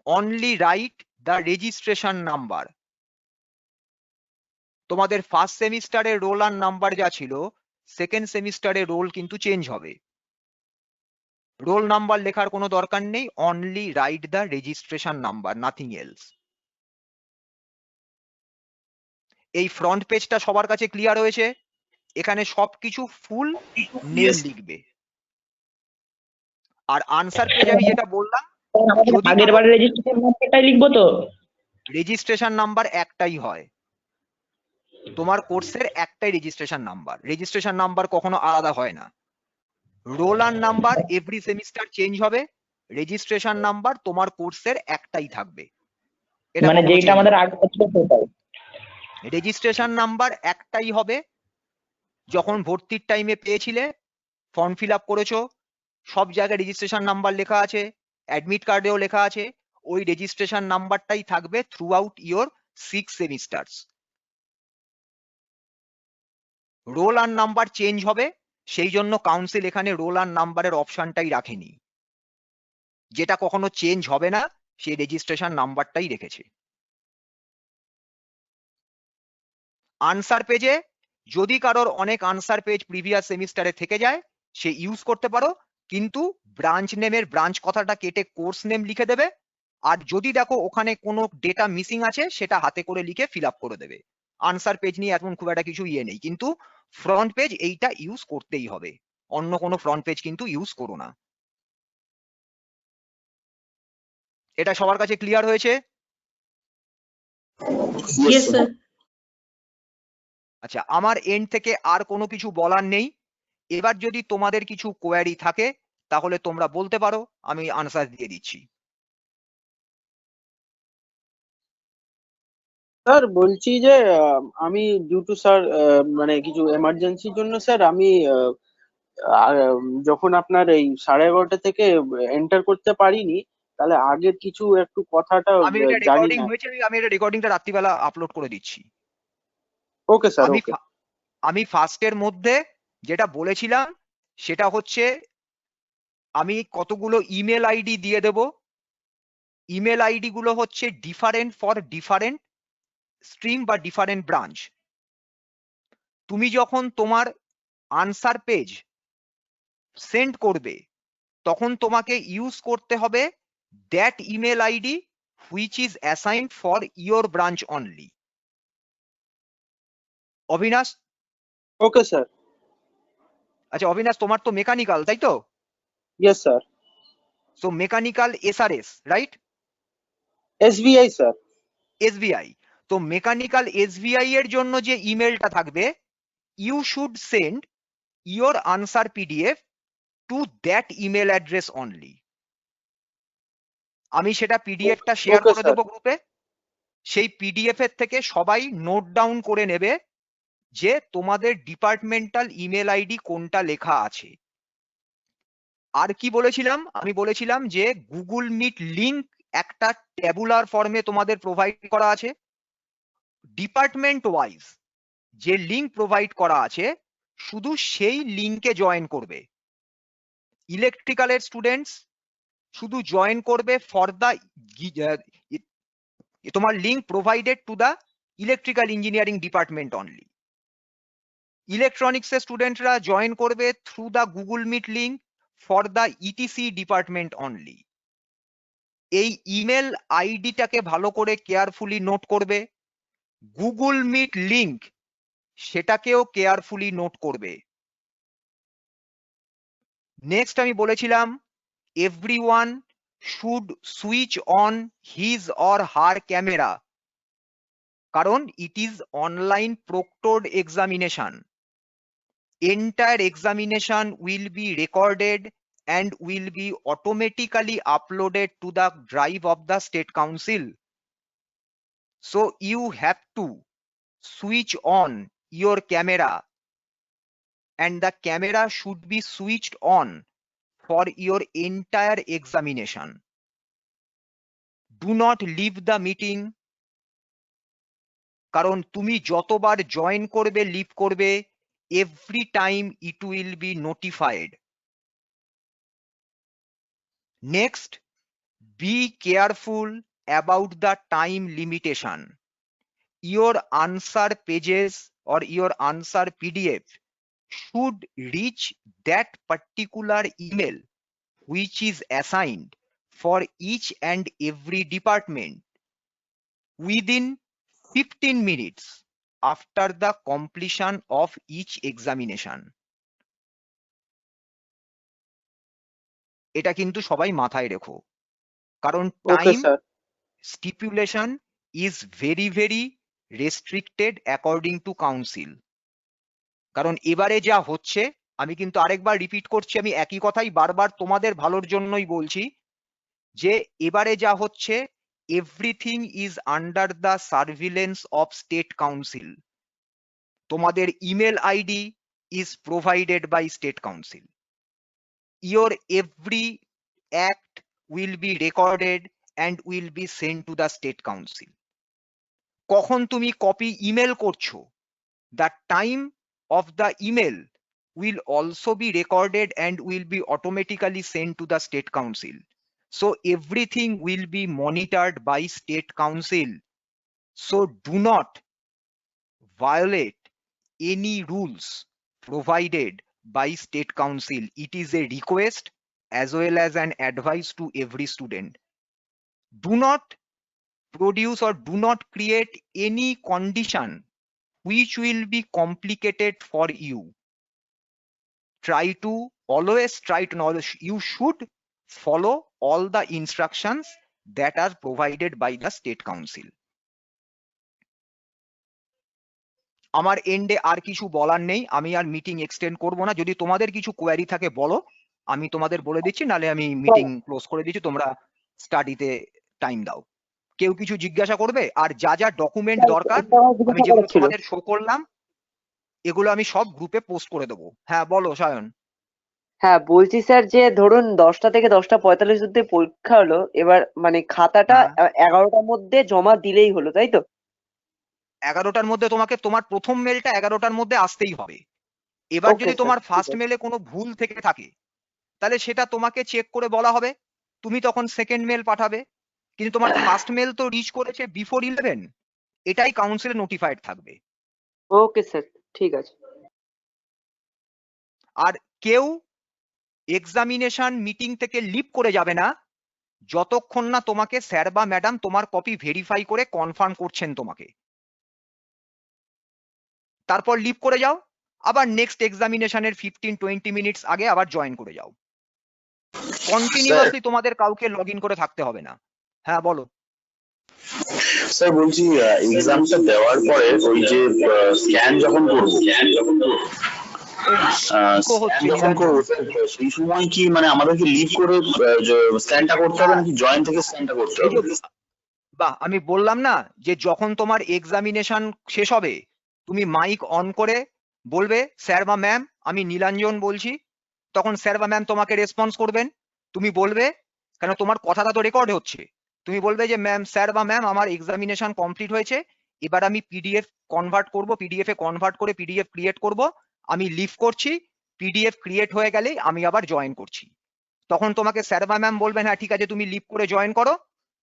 only write the registration number. তোমাদের ফার্স্ট সেমিস্টারে রোল আর নাম্বার যা ছিল, সেকেন্ড সেমিস্টারে রোল কিন্তু চেঞ্জ হবে, রোল নাম্বার লেখার কোনো দরকার নেই, only write the registration number, nothing else. এই ফ্রন্ট পেজটা সবার কাছে ক্লিয়ার হয়েছে? এখানে সবকিছু ফুল নেম লিখবে। আর আনসার পেজ আমি যেটা বললাম, যদি আগের বারে রেজিস্ট্রেশন নাম্বারটাই লিখবো তো? রেজিস্ট্রেশন নাম্বার একটাই হয়, তোমার কোর্সের একটাই রেজিস্ট্রেশন নাম্বার কখনো আলাদা হয় না। রোল আর নাম্বার এভরি সেমিস্টার চেঞ্জ হবে, রেজিস্ট্রেশন নাম্বার তোমার কোর্সের একটাই থাকবে, মানে যেটা আমাদের আগে ছিল সেটাই। রেজিস্ট্রেশন নাম্বার একটাই হবে, যখন ভর্তির টাইমে পেয়েছিলে, ফর্ম ফিল আপ করেছো, সব জায়গায় রেজিস্ট্রেশন নাম্বার লেখা আছে, অ্যাডমিট কার্ডেও লেখা আছে, ওই রেজিস্ট্রেশন নাম্বারটাই থাকবে throughout your 6 semesters. Roll আর নাম্বার চেঞ্জ হবে, সেই জন্য কাউন্সিল এখানে রোল আর নাম্বারের অপশনটাই রাখেনি, যেটা কখনো চেঞ্জ হবে না সেই রেজিস্ট্রেশন নাম্বারটাই রেখেছে। আনসার পেজে যদি কারোর অনেক আনসার পেজ প্রিভিয়াস সেমিস্টারে থেকে যায়, সে ইউজ করতে পারো, কিন্তু ব্রাঞ্চ নেমের ব্রাঞ্চ কথাটা কেটে কোর্স নেম লিখে দেবে, আর যদি দেখো ওখানে কোনো ডেটা মিসিং আছে সেটা হাতে করে লিখে ফিল আপ করে দেবে। আনসার পেজ নিয়ে এখন খুব একটা কিছু ইয়ে নেই, কিন্তু ফ্রন্ট পেজ এইটা ইউজ করতেই হবে, অন্য কোনো ফ্রন্ট পেজ কিন্তু ইউজ করো না। এটা সবার কাছে ক্লিয়ার হয়েছে? Yes, sir. আচ্ছা, আমার এন্ড থেকে আর কোনো কিছু বলার নেই। এবার যদি তোমাদের কিছু কোয়ারি থাকে তাহলে তোমরা বলতে পারো, আমি আনসার দিয়ে দিচ্ছি। স্যার বলছি যে আমি ডিউ টু স্যার মানে কিছু এমার্জেন্সির জন্য স্যার আমি যখন আপনার এই 11:30 থেকে এন্টার করতে পারিনি, তাহলে আগের কিছু একটু কথাটা আমি এটা জানি রেকর্ডিং না। হয়েছে, আমি এটা রেকর্ডিংটা রাত্রিবেলা আপলোড করে দিচ্ছি। ওকে স্যার, ওকে। আমি ফার্স্টের মধ্যে যেটা বলেছিলাম সেটা হচ্ছে, আমি কতগুলো ইমেল আইডি দিয়ে দেব, ইমেল আইডি গুলো হচ্ছে ডিফারেন্ট ফর ডিফারেন্ট স্ট্রিম বা ডিফারেন্ট ব্রাঞ্চ। তুমি যখন তোমার আনসার পেজ সেন্ড করবে, তখন তোমাকে ইউজ করতে হবে that email ID which is assigned for your branch only. Abinash? Okay sir. আচ্ছা অবিনাশ, তোমার তো মেকানিক্যাল, তাই তো? Yes sir. So mechanical SRS, right? SBI sir. SBI। তো মেকানিক্যাল এসবিআই এর জন্য যে ইমেলটা থাকবে, you should send your answer PDF to that email address only. আমি সেটা পিডিএফটা শেয়ার ওকে করে স্যার। দেবো গ্রুপে। সেই পিডিএফ এর থেকে সবাই নোট ডাউন করে নেবে যে তোমাদের ডিপার্টমেন্টাল ইমেল আইডি কোনটা লেখা আছে। আর কি বলেছিলাম, আমি বলেছিলাম যে গুগল মিট লিংক একটা ট্যাবুলার ফর্মে তোমাদের প্রোভাইড করা আছে। ডিপার্টমেন্ট ওয়াইজ যে লিংক প্রোভাইড করা আছে শুধু সেই লিংকে জয়েন করবে। ইলেকট্রিক্যালের স্টুডেন্টস শুধু জয়েন করবে ফর দ্য তোমার link provided to the electrical engineering department only. Electronics এর স্টুডেন্টরা জয়েন করবে through the Google Meet link for the ETC department only. এই ইমেল আইডিটাকে ভালো করে কেয়ারফুলি নোট করবে। গুগল মিট লিংক সেটাকেও কেয়ারফুলি নোট করবে। নেক্সট আমি বলেছিলাম everyone should switch on his or her camera, কারণ it is online proctored examination. Entire examination will be recorded and will be automatically uploaded to the drive of the State Council. So you have to switch on your camera, and the camera should be switched on for your entire examination. Do not leave the meeting, কারণ তুমি যতবার join করবে leave করবে, every time it will be notified. Next, be careful about the time limitation. Your answer pages or your answer PDF should reach that particular email which is assigned for each and every department within 15 minutes after the completion of each examination. এটা কিন্তু সবাই মাথায় রেখো, কারণ ওকে time sir. stipulation is very very restricted according to council. কারণ এবারে যা হচ্ছে, আমি কিন্তু আরেকবার রিপিট করছি, আমি একই কথাই বারবার তোমাদের ভালোর জন্যই বলছি, যে এবারে যা হচ্ছে everything is under the surveillance of state council. তোমাদের email ID is provided by state council. Your every act will be recorded and will be sent to the state council. কখন তুমি কপি ইমেল করছো, the time of the email will also be recorded and will be automatically sent to the state council. So everything will be monitored by state council. So do not violate any rules provided by state council. It is a request as well as an advice to every student. Do not produce or do not create any condition which will be complicated for you. Always try to know, you should follow all the instructions that are provided by the state council. আমার এন্ডে আর কিছু বলার নেই, আমি আর meeting extend করব না। যদি তোমাদের কিছু কোয়ারি থাকে বলো, আমি তোমাদের বলে দিচ্ছি, নালে আমি মিটিং ক্লোজ করে দিচ্ছি, তোমরা স্টাডিতে টাইম দাও। কেউ কিছু জিজ্ঞাসা করবে? আর যা যা ডকুমেন্ট দরকার আমি যেগুলো তোমাদের শো করলাম এগুলো আমি সব গ্রুপে পোস্ট করে দেবো। হ্যাঁ বলো সায়ন। হ্যাঁ বলছি স্যার, যে ধরুন 10টা থেকে 10:45 অব্দি পরীক্ষা হলো, এবার মানে খাতাটা 11টার মধ্যে জমা দিলেই হলো, তাই তো? 11টার মধ্যে তোমাকে তোমার প্রথম মেলটা 11টার মধ্যে আসতেই হবে। এবার Okay, যদি sir, তোমার ঠিক ফার্স্ট আছে। মেলে কোনো ভুল থেকে থাকে তাহলে সেটা তোমাকে চেক করে বলা হবে, তুমি তখন সেকেন্ড মেল পাঠাবে। কিন্তু তোমার ফার্স্ট মেল তো রিচ করেছে বিফোর 11, এটাই কাউন্সিলে নোটিফাইড থাকবে। ওকে স্যার, ঠিক আছে। আর কেউ এক্সামিনেশন মিটিং থেকে লিভ করে যাবে না যতক্ষণ না তোমাকে স্যার বা ম্যাডাম তোমার কপি ভেরিফাই করে কনফার্ম করছেন তোমাকে। তারপর লিভ করে যাও, আবার নেক্সট এক্সামিনেশনের 15-20 মিনিটস আগে আবার জয়েন করে যাও। কন্টিনিউয়াসলি তোমাদের কাউকে লগ ইন করে থাকতে হবে না। হ্যাঁ বলো। স্যার বলছি এক্সামটা দেওয়ার পরে ওই যে স্ক্যান যখন করবো ইকো হচ্ছে স্ক্যান যখন নিরঞ্জন। করবো সেই সময় কি মানে আমাদেরকে লিভ করে স্ক্যানটা করতে হবে নাকি জয়েন থেকে স্ক্যানটা করতে এই যে হবে? বাহ, আমি বললাম না যে যখন তোমার এক্সামিনেশন শেষ হবে তুমি মাইক অন করে বলবে স্যার বা ম্যাম আমি নীলাঞ্জন বলছি, তখন স্যার বা ম্যাম তোমাকে রেসপন্স করবেন। তুমি বলবে, কেন তোমার কথাটা তো রেকর্ড হচ্ছে, তুমি বলবে যে ম্যাম স্যার বা ম্যাম আমার এক্সামিনেশন কমপ্লিট হয়েছে, এবার আমি পিডিএফ কনভার্ট করব, পিডিএফ এ কনভার্ট করে পিডিএফ ক্রিয়েট করব, আমি লিভ করছি, পিডিএফ ক্রিয়েট হয়ে গেলেই আমি আবার জয়েন করছি। তখন তোমাকে স্যার বা ম্যাম বলবেন হ্যাঁ ঠিক আছে তুমি লিভ করে জয়েন করো,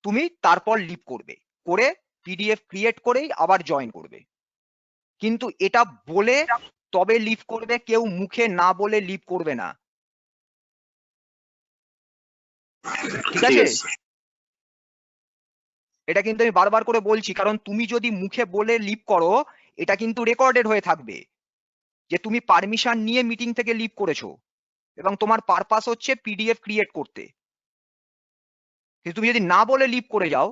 তুমি তারপর লিভ করবে, করে পিডিএফ ক্রিয়েট করেই আবার জয়েন করবে। কিন্তু এটা বলে তবে লিভ করবে, কেউ মুখে না বলে লিভ করবে না, ঠিক আছে? এটা কিন্তু আমি বারবার করে বলছি, কারণ তুমি যদি মুখে বলে লিভ করো এটা কিন্তু রেকর্ডেড হয়ে থাকবে যে তুমি পারমিশন নিয়ে মিটিং থেকে লিভ করেছো এবং তোমার পারপাস হচ্ছে পিডিএফ ক্রিয়েট করতে। কিন্তু তুমি যদি না বলে লিভ করে যাও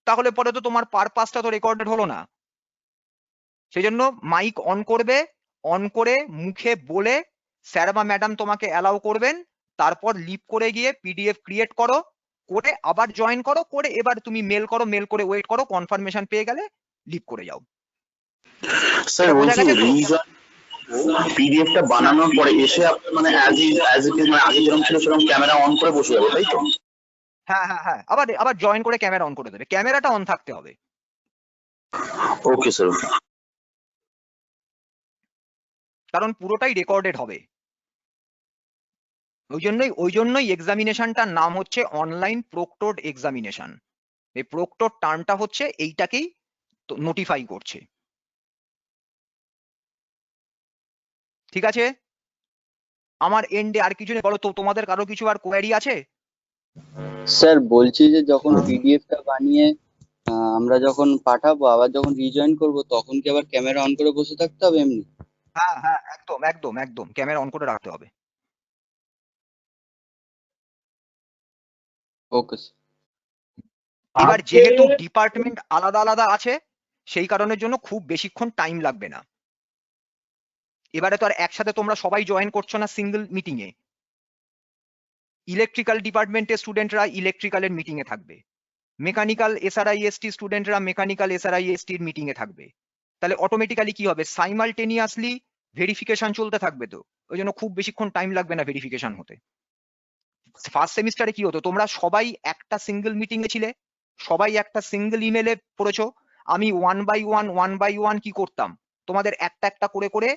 তাহলে পরে তো তোমার পারপাসটা তো রেকর্ডেড হলো না। সেই জন্য মাইক অন করবে, অন করে মুখে বলে স্যার বা ম্যাডাম তোমাকে অ্যালাউ করবেন, তারপর লিভ করে গিয়ে পিডিএফ ক্রিয়েট করো, করে আবার জয়েন করো, করে এবার তুমি মেল করো, মেল করে ওয়েট করো, কনফার্মেশন পেয়ে গেলে লিভ করে যাও। স্যার এটা বোঝা বলছি গেছে তো? পিডিএফটা বানানোর পরে এসে আপনার মানে অ্যাজ ইট ইজ মানে আগে যেরকম ছিল সেরকম ক্যামেরা অন করে বসে যাবো তাই তো? হ্যাঁ হ্যাঁ হ্যাঁ, আবার আবার জয়েন করে ক্যামেরা অন করে দেবে, ক্যামেরাটা অন থাকতে হবে। Okay sir. কারণ পুরোটাই রেকর্ডেড হবে। ওই জন্যই এক্সামিনেশনটার নাম হচ্ছে অনলাইন প্রক্টরড এক্সামিনেশন। এই প্রক্টর টার্মটা হচ্ছে এইটাকেই নোটিফাই করছে, ঠিক আছে? আমার এন্ডে আর কিছু নেই, বলো তো তোমাদের কারো কিছু আর কোয়ারি আছে? স্যার বলছি যে যখন পিডিএফটা বানিয়ে আমরা যখন পাঠাবো আবার যখন রিজয়েন করব তখন কি আবার ক্যামেরা অন করে বসে থাকতে হবে এমনি? হ্যাঁ হ্যাঁ, একদম একদম একদম ক্যামেরা অন করে রাখতে হবে। Okay sir. এবার যেহেতু ডিপার্টমেন্ট আলাদা আলাদা আছে সেই কারণের জন্য খুব বেশিক্ষণ টাইম লাগবে না। এবারে তো আর একসাথে তোমরা সবাই জয়েন করছো না সিঙ্গেল মিটিং এ। ইলেকট্রিক্যাল ডিপার্টমেন্টের স্টুডেন্টরা ইলেকট্রিক্যালের মিটিং এ থাকবে, মেকানিক্যাল এসআরআইএসটি স্টুডেন্টরা মেকানিক্যাল এসআরআইএসটির মিটিং এ থাকবে। তাহলে অটোমেটিক্যালি কি হবে, সাইমালটেনিয়াসলি ভেরিফিকেশন চলতে থাকবে, তো ওই জন্য খুব বেশিক্ষণ টাইম লাগবে না ভেরিফিকেশন হতে। ফার্স্ট সেমিস্টারে কি হতো, তোমরা সবাই একটা সিঙ্গেল মিটিং এ ছিলে, সবাই একটা সিঙ্গেল ইমেলে পড়েছো, আমি ওয়ান বাই ওয়ান কি করতাম, তোমাদের একটা একটা করে করে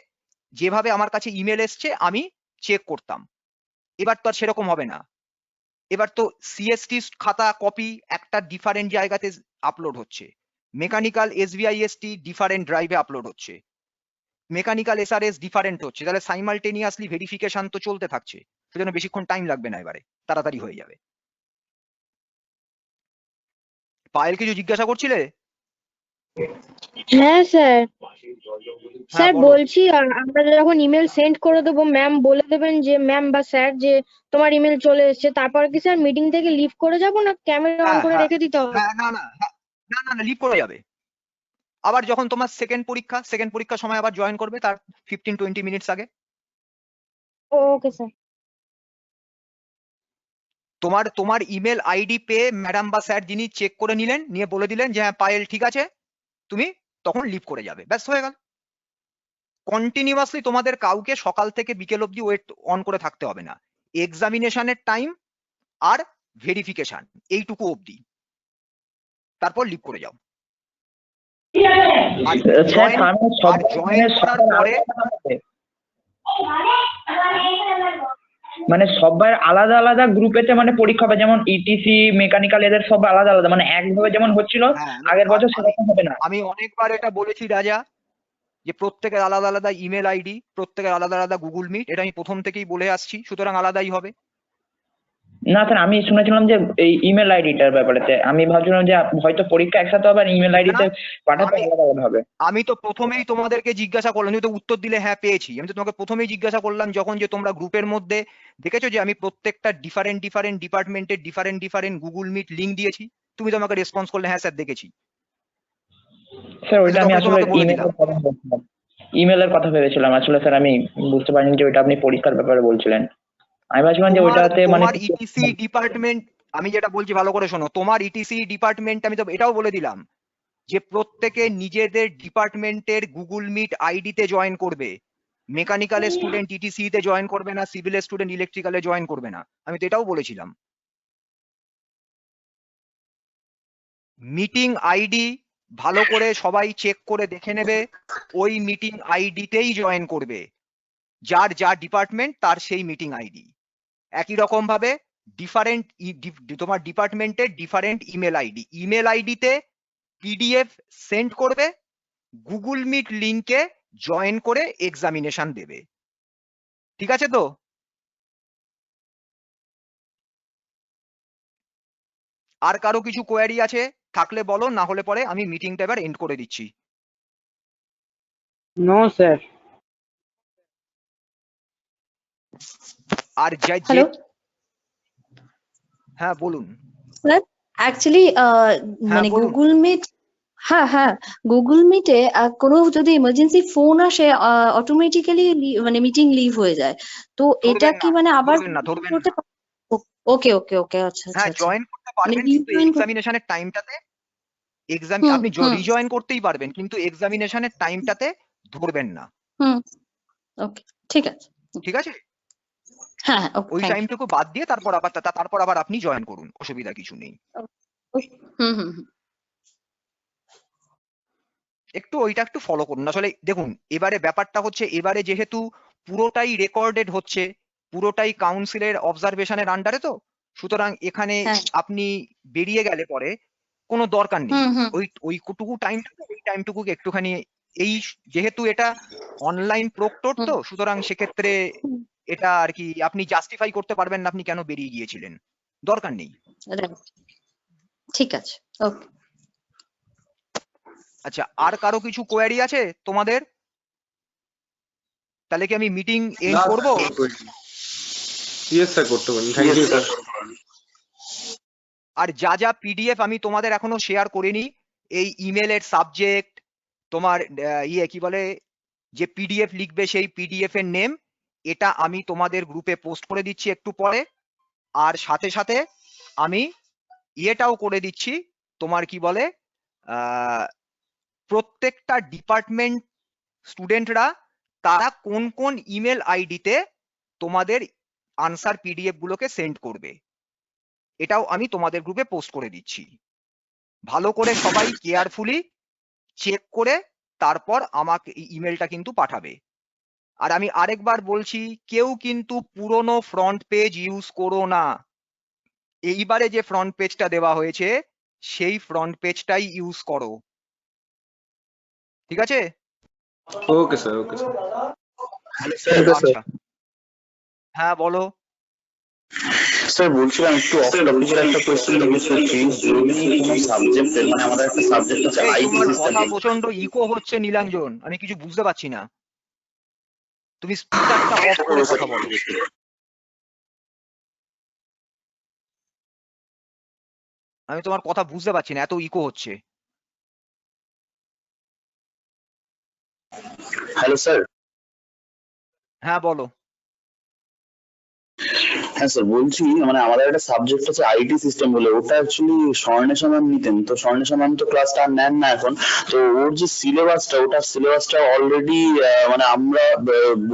যেভাবে আমার কাছে ইমেল এসছে আমি চেক করতাম। এবার তো আর সেরকম হবে না, এবার তো সিএসটি খাতা কপি একটা ডিফারেন্ট জায়গাতে আপলোড হচ্ছে, মেকানিক্যাল এসবিআইএসটি ডিফারেন্ট ড্রাইভে আপলোড হচ্ছে, মেকানিক্যাল এসআরএস ডিফারেন্ট হচ্ছে, তাহলে সাইমালটেনিয়াসলি ভেরিফিকেশন তো চলতে থাকছে, সেজন্য বেশিক্ষণ টাইম লাগবে না, এবারে তাড়াতাড়ি হয়ে যাবে। পায়েল কিছু জিজ্ঞাসা করছিলে? হ্যাঁ স্যার। স্যার বলো। বলছি আমরা যখন ইমেল সেন্ড করে দেবো ম্যাম বলে দেবেন যে ম্যাম বা স্যার যে তোমার ইমেল চলে এসেছে, তারপর কি স্যার মিটিং থেকে লিভ করে যাব না ক্যামেরা অন হ্যাঁ করে হ্যাঁ রেখে দিতে হবে? হ্যাঁ, না না না না না, লিভ করে যাবে। আবার যখন তোমার সেকেন্ড পরীক্ষার সময় আবার জয়েন করবে তার 15-20 মিনিটস আগে। Okay sir. তোমার ইমেল আইডি পেয়ে ম্যাডাম বা স্যার যিনি চেক করে নিলেন, নিয়ে বলে দিলেন যে হ্যাঁ পায়েল ঠিক আছে, তুমি তখন লিভ করে যাবে, ব্যাস হয়ে গেল। কন্টিনিউয়াসলি তোমাদের কাউকে সকাল থেকে বিকেল অবধি ওয়েট অন করে থাকতে হবে না, এক্সামিনেশনের টাইম আর ভেরিফিকেশন এইটুকু অবধি, তারপর লিভ করে যাও। আর জয়েন করার পরে মানে সবার আলাদা আলাদা গ্রুপেতে মানে পরীক্ষা হবে, যেমন ইটিসি মেকানিক্যাল এদের সব আলাদা আলাদা, মানে একভাবে যেমন হচ্ছিল আগের বছর সেরকম হবে না। আমি অনেকবার এটা বলেছি রাজা, যে প্রত্যেকের আলাদা আলাদা ইমেল আইডি, প্রত্যেকের আলাদা আলাদা গুগল মিট, এটা আমি প্রথম থেকেই বলে আসছি, সুতরাং আলাদাই হবে। না স্যার, আমি শুনেছিলাম যে এই ইমেল আইডিটার ব্যাপারেতে আমি ভাবছিলাম যে হয়তো পরীক্ষা একসাথে হবে আর ইমেল আইডিতে পাঠাতে আলাদা আলাদা হবে। আমি তো প্রথমেই তোমাদেরকে জিজ্ঞাসা করলাম, তুমি তো উত্তর দিলে হ্যাঁ পেয়েছি, আমি তো তোমাকে প্রথমেই জিজ্ঞাসা করলাম যখন, যে তোমরা গ্রুপের মধ্যে দেখেছো যে আমি প্রত্যেকটা ডিফারেন্ট ডিপার্টমেন্টের ডিফারেন্ট গুগল মিট লিঙ্ক দিয়েছি, তুমি তো আমাকে রেসপন্স করলে হ্যাঁ স্যার দেখেছি। স্যার ওইটা আমি তখন আসলে তোমাকে বলে দিলাম। ইমেলের কথা ভেবেছিলাম আসলে স্যার, আমি বুঝতে পারিনি যে ওইটা আপনি পরীক্ষার ব্যাপারে বলছিলেন। আমি ভাবছিলাম যে ওইটাতে মানে তোমার ইটিসি ডিপার্টমেন্ট, আমি যেটা বলছি ভালো করে শোনো, তোমার ইটিসি ডিপার্টমেন্ট আমি তো এটাও বলে দিলাম যে প্রত্যেকে নিজেদের ডিপার্টমেন্টের গুগল মিট আইডিতে জয়েন করবে। মেকানিক্যালের স্টুডেন্ট ইটিসি তে জয়েন করবে না, সিভিলের স্টুডেন্ট ইলেকট্রিক্যালে জয়েন করবে না, আমি তো এটাও বলেছিলাম। মিটিং আইডি ভালো করে সবাই চেক করে দেখে নেবে, ওই মিটিং আইডিতেই জয়েন করবে, যার যা ডিপার্টমেন্ট তার সেই মিটিং আইডি। একই রকম ভাবে ডিফারেন্ট তোমার ডিপার্টমেন্টের ডিফারেন্ট ইমেল আইডিতে পিডিএফ সেন্ড করবে, গুগল মিট লিংকে জয়েন করে এক্সামিনেশন দেবে। ঠিক আছে তো? আর কারো কিছু কোয়ারি আছে থাকলে বলো, না হলে পরে আমি মিটিংটা এবার এন্ড করে দিচ্ছি। No sir. আর হ্যালো হ্যাঁ বলুন। স্যার, অ্যাকচুয়ালি মানে বলুন। গুগল মিট, হ্যাঁ গুগল মিটে কোনো যদি ইমার্জেন্সি ফোন আসে অটোমেটিক্যালি মানে মিটিং লিভ হয়ে যায়, তো এটা কি মানে আবার করতে পার- ওকে ওকে ওকে আচ্ছা আচ্ছা হ্যাঁ আচ্ছা জয়েন করতে পারবেন, কিন্তু এক্সামিনেশনের টাইমটাতে আপনি রিজয়েন করতেই পারবেন, কিন্তু এক্সামিনেশনের টাইমটাতে ধরবেন না। ওকে ঠিক আছে। ঠিক আছে, হ্যাঁ ওই টাইমটুকু বাদ দিয়ে তারপর আবার আপনি জয়েন করুন, অসুবিধা কিছু নেই। হুম একটু ওইটা একটু ফলো করুন। আসলে দেখুন এবারে ব্যাপারটা হচ্ছে, এবারে যেহেতু পুরোটাই রেকর্ডেড হচ্ছে, পুরোটাই কাউন্সিলের অবজারভেশনের আন্ডারে, তো সুতরাং এখানে আপনি বেরিয়ে গেলে পরে কোনো দরকার নেই। ওইটুকু টাইমটুকু একটুখানি, এই যেহেতু এটা অনলাইন প্রক্টর, তো সুতরাং সেক্ষেত্রে এটা আর কি আপনি জাস্টিফাই করতে পারবেন না আপনি কেন বেরিয়ে গিয়েছিলেন, দরকার নেই। ঠিক আছে ওকে। আচ্ছা, আর কারো কিছু কোয়ারি আছে তোমাদের? তাহলে কি আমি মিটিং এন্ড করব? ইয়েস স্যার, করতে পারেন। Thank you sir. আর যা পিডিএফ আমি তোমাদের এখনো শেয়ার করিনি, এই ইমেলের সাবজেক্ট, তোমার কি বলে, যে পিডিএফ লিখবে সেই পিডিএফ এর নেম, এটা আমি তোমাদের গ্রুপে পোস্ট করে দিচ্ছি একটু পরে। আর সাথে সাথে আমি ইয়েটাও করে দিচ্ছি, তোমার কি বলে, প্রত্যেকটা ডিপার্টমেন্ট স্টুডেন্টরা তারা কোন কোন ইমেল আইডিতে তোমাদের আনসার পিডিএফ গুলোকে সেন্ড করবে, এটাও আমি তোমাদের গ্রুপে পোস্ট করে দিচ্ছি। ভালো করে সবাই কেয়ারফুলি চেক করে তারপর আমাকে ইমেলটা কিন্তু পাঠাবে। আর আমি আরেকবার বলছি, কেউ কিন্তু পুরনো ফ্রন্ট পেজ ইউজ করো না। এইবারে যে ফ্রন্ট পেজটা দেওয়া হয়েছে সেই ফ্রন্ট পেজটাই ইউজ করো। ঠিক আছে? Okay sir, okay sir. আচ্ছা হ্যাঁ বলো। স্যার বলছিলাম একটু অফ টপিকের একটা কোশ্চেন জিজ্ঞেস করছি। যদি কোনো সাবজেক্টের, মানে আমাদের একটা সাবজেক্ট আছে আইটি সিস্টেম, কথা প্রচন্ড ইকো হচ্ছে নীলাঞ্জন, আমি কিছু বুঝতে পারছি না, তুমি স্পিকারটা অফ করে কথা বলো। আমি তোমার কথা বুঝতে পারছি না, এত ইকো হচ্ছে। Hello sir. হ্যাঁ বলো। হ্যাঁ স্যার বলছি, মানে আমাদের একটা সাবজেক্ট আছে আইটি সিস্টেম বলে, ওটা অ্যাকচুয়ালি স্বর্ণেশা ম্যাম নিতেন, তো স্বর্ণেশা ম্যাম তো ক্লাসটা আর নেন না এখন। তো ওর যে সিলেবাসটা অলরেডি মানে আমরা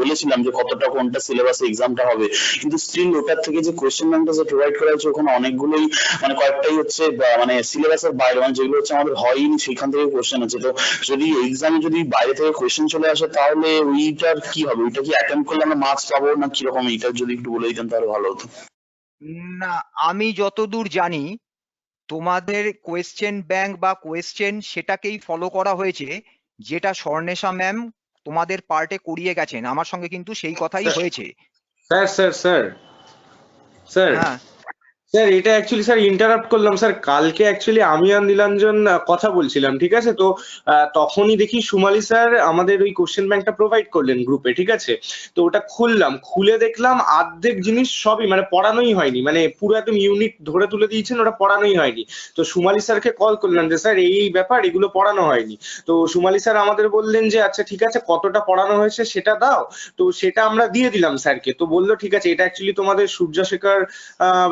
বলেছিলাম যে কতটা কোনটা সিলেবাসে এক্সামটা হবে, কিন্তু স্টিল ওটার থেকে যে কোয়েশ্চেন ব্যাংকটা যে প্রোভাইড করা হয়েছে ওখানে অনেকগুলোই, মানে কয়েকটাই হচ্ছে মানে সিলেবাসের বাইরে, মানে যেগুলো হচ্ছে আমাদের হয়নি সেখান থেকে কোয়েশ্চেন আছে। তো যদি এক্সামে যদি বাইরে থেকে কোয়েশ্চেন চলে আসে তাহলে ওইটার কি হবে? ওইটা কি অ্যাটেম্প করলে আমরা মার্কস পাবো না কিরকম? এইটা যদি একটু বলে দিতেন তাহলে ভালো হতো। না, আমি যতদূর জানি তোমাদের কোয়েশ্চেন ব্যাংক বা কোয়েশ্চেন সেটাকেই ফলো করা হয়েছে, যেটা স্বর্ণেশা ম্যাম তোমাদের পার্টে করিয়ে গেছেন, আমার সঙ্গে কিন্তু সেই কথাই হয়েছে। স্যার স্যার স্যার স্যার হ্যাঁ স্যার এটা অ্যাকচুয়ালি স্যার ইন্টারাপ্ট করলাম স্যার, কালকে অ্যাকচুয়ালি আমি আর নীলাঞ্জন কথা বলছিলাম, ঠিক আছে? তো তখনই দেখি সুমালি স্যার আমাদের ওই কোশ্চেন ব্যাংকটা প্রোভাইড করলেন গ্রুপে, ঠিক আছে? তো ওটা খুললাম, খুলে দেখলাম অর্ধেক জিনিস সবই মানে পড়ানোই হয়নি, মানে পুরো একদম ইউনিট ধরে তুলে দিয়েছেন, ওটা পড়ানোই হয়নি। তো সুমালি স্যারকে কল করলাম যে স্যার এই ব্যাপার, এগুলো পড়ানো হয়নি। তো সুমালি স্যার আমাদের বললেন যে আচ্ছা ঠিক আছে, কতটা পড়ানো হয়েছে সেটা দাও। তো সেটা আমরা দিয়ে দিলাম স্যারকে। তো বললো ঠিক আছে, এটা অ্যাকচুয়ালি তোমাদের সূর্যশেখর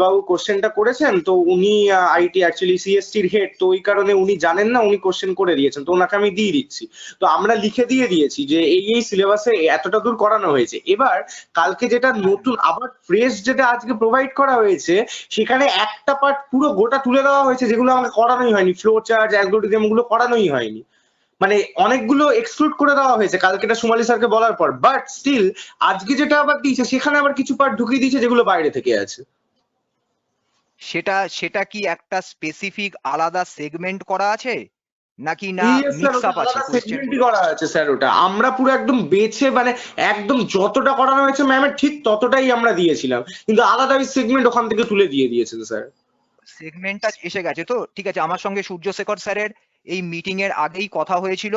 বাবু কোশ্চেনটা করেছেন, তো উনি আইটি অ্যাকচুয়ালি সিএসটির হেড, তো ওই কারণে উনি জানেন না, উনি কোশ্চেন করে দিয়েছেন, তো ওনাকে আমি দিয়ে দিচ্ছি। তো আমরা লিখে দিয়ে দিয়েছি যে এই সিলেবাসে এতটা দূর করানো হয়েছে। এবার কালকে যেটা নতুন আবার ফ্রেশ যেটা আজকে প্রোভাইড করা হয়েছে, সেখানে একটা পার্ট পুরো গোটা তুলে দেওয়া হয়েছে যেগুলো আমাকে করানোই হয়নি, ফ্লো চার্ট, অ্যালগোরিদম, গুলো করানোই হয়নি। মানে অনেকগুলো এক্সক্লুড করে দেওয়া হয়েছে কালকেটা সুমালি স্যারকে বলার পর, বাট স্টিল আজকে যেটা আবার দিয়েছে সেখানে আবার কিছু পার্ট ঢুকিয়ে দিয়েছে যেগুলো বাইরে থেকে আছে। সেটা কি একটা স্পেসিফিক আলাদা সেগমেন্ট করা আছে নাকি না Yes, sir, মিক্স ওটা আপ আছে আলাদা কোশ্চেন? segment ই করা আছে স্যার। ওটা আমরা পুরো একদম বেছে মানে একদম যতটা করানো হয়েছে ম্যামের ঠিক ততটাই আমরা দিয়েছিলাম, কিন্তু আলাদা ওই সেগমেন্ট ওখান থেকে তুলে দিয়ে দিয়েছেন স্যার। সেগমেন্টটা এসে গেছে তো ঠিক আছে। আমার সঙ্গে সূর্যশেখর স্যারের এই মিটিং এর আগেই কথা হয়েছিল,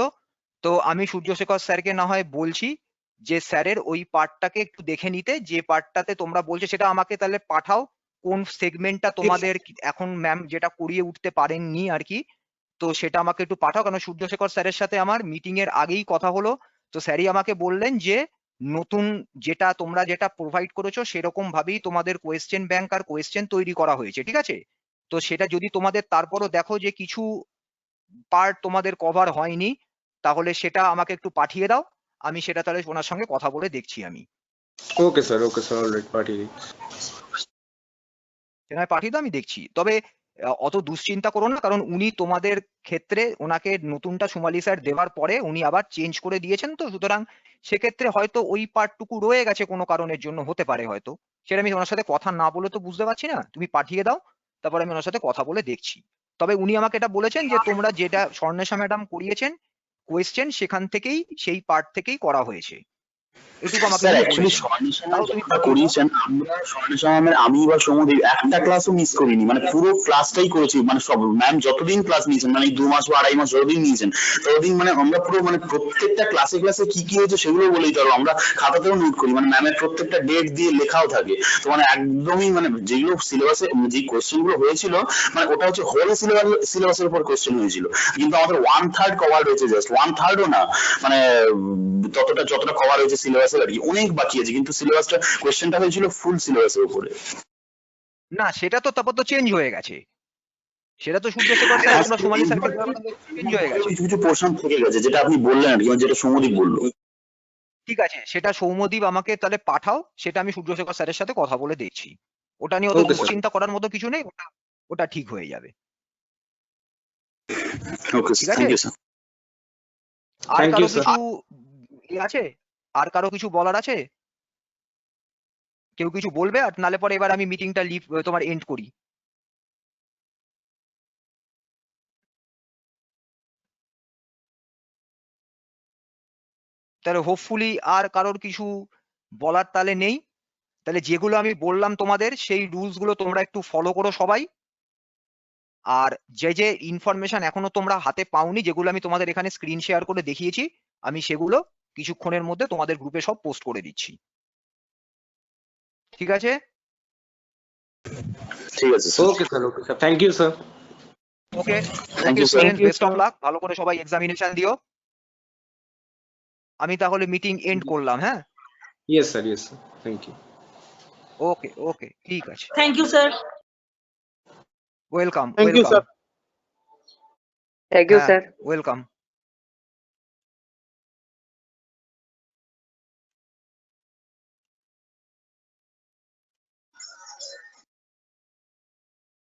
তো আমি সূর্যশেখর স্যারকে না হয় বলছি যে স্যারের ওই পার্টটাকে একটু দেখে নিতে, যে পার্টটাতে তোমরা বলছো সেটা আমাকে তাহলে পাঠাও, কোন সেগমেন্টটা তোমাদের এখন ম্যাম যেটা করিয়ে উঠতে পারেননি আর কি, তো সেটা আমাকে একটু পাঠাও। কারণ সূর্যশেখর স্যারের সাথে আমার মিটিং এর আগেই কথা হলো, তো স্যারই আমাকে বললেন যে নতুন যেটা তোমরা যেটা প্রোভাইড করেছো সেরকম ভাবেই তোমাদের কোয়েশ্চেন ব্যাংক আর কোয়েশ্চেন তৈরি করা হয়েছে, ঠিক আছে? তো সেটা যদি তোমাদের তারপরও দেখো যে কিছু পার্ট তোমাদের কভার হয়নি, তাহলে সেটা আমাকে একটু পাঠিয়ে দাও, আমি সেটা তাহলে ওনার সঙ্গে কথা বলে দেখছি আমি। ওকে স্যার, অলরাইট, পাঠিয়ে দিচ্ছি। সেটা পাঠিয়ে দাও, আমি দেখছি। তবে অত দুশ্চিন্তা করো না, কারণ উনি তোমাদের ক্ষেত্রে ওনাকে নতুনটা সুমালি স্যার দেওয়ার পরে উনি আবার চেঞ্জ করে দিয়েছেন, তো সুতরাং সেক্ষেত্রে হয়তো ওই পার্টটুকু রয়ে গেছে কোনো কারণের জন্য, হতে পারে হয়তো। সেটা আমি ওনার সাথে কথা না বলে তো বুঝতে পারছি না, তুমি পাঠিয়ে দাও, তারপরে আমি ওনার সাথে কথা বলে দেখছি। তবে উনি আমাকে এটা বলেছেন যে তোমরা যেটা স্বর্ণেশা ম্যাডাম করিয়েছেন কোয়েশ্চেন, সেখান থেকেই সেই পার্ট থেকেই করা হয়েছে, এটুকু আমাকে স্যার উনি অ্যাকচুয়ালি বলেছেন। স্বর্ণেশা তাও তুমি যতটা পাঠিয়ে দাও। করিয়েছেন, আমরা স্বর্ণেশা ম্যামের আমি বা সৌমদীপ একটা ক্লাসও মিস করিনি, মানে পুরো ক্লাসটাই করেছি, মানে সব ম্যাম যতদিন ক্লাস নিয়েছেন, মানে এই 2 মাস বা 2.5 মাস যতদিন নিয়েছেন ততদিন মানে আমরা পুরো মানে প্রত্যেকটা ক্লাসে ক্লাসে কি কি হয়েছে সেগুলো বলেই তো আমরা খাতাতেও নোট করি, মানে ম্যামের প্রত্যেকটা ডেট দিয়ে লেখাও থাকে। তো মানে একদমই মানে যেগুলো সিলেবাসে যে কোশ্চেন গুলো হয়েছিল, মানে ওটা হচ্ছে হোল সিলেবাসের উপর কোশ্চেন হয়েছিল, কিন্তু আমাদের 1/3 কভার হয়েছে, জাস্ট 1/3ও না, মানে যতটা কভার হয়েছে সিলেবাসের আর কি, অনেক বাকি আছে, কিন্তু সিলেবাসটা কোশ্চেনটা হয়েছিল ফুল সিলেবাসের উপরে। না সেটা তো তারপর তো চেঞ্জ হয়ে গেছে, সেটা তো সূর্যশেখর স্যার তোমরা সোমালি স্যারকে চেঞ্জ হয়ে গেছে। কিছু কিছু পোর্শন থেকে গেছে যেটা আপনি বললেন আর কি, মানে যেটা সৌমদীপ বললো। ঠিক আছে, সেটা সৌম্যদীপ আমাকে তাহলে পাঠাও, সেটা আমি সূর্যশেখর স্যারের সাথে কথা বলে দেখছি। ওটা নিয়ে অত ওকে স্যার। দুশ্চিন্তা করার মতো কিছু নেই, ওটা ঠিক হয়ে যাবে। ওকে ঠিক স্যার, আছে, থ্যাংক ইউ স্যার। আর Thank কারো you, sir. কিছু আছে, আর কারো কিছু বলার আছে? কেউ কিছু বলবে? আর নালে পরে এবার আমি মিটিংটা তোমার এন্ড করি। তাহলে হোপফুলি আর কারোর কিছু বলার তাহলে নেই। তাহলে যেগুলো আমি বললাম তোমাদের সেই রুলস গুলো তোমরা একটু ফলো করো সবাই। আর যে যে ইনফরমেশন এখনো তোমরা হাতে পাওনি, যেগুলো আমি তোমাদের এখানে স্ক্রিন শেয়ার করে দেখিয়েছি, আমি সেগুলো কিছুক্ষণের মধ্যে তোমাদের গ্রুপে সব পোস্ট করে দিচ্ছি। ঠিক আছে? ঠিক আছে sir. Okay sir, thank you sir. Okay Thank okay you, sir. Student, best of luck, ভালো করে সবাই এক্সামিনেশন দিও। আমি তাহলে মিটিং এন্ড করলাম। হ্যাঁ, yes sir, thank you. Okay okay, ঠিক আছে, thank you sir. Welcome thank you welcome, sir. Thank you হ্যাঁ স্যার। ওয়েলকাম।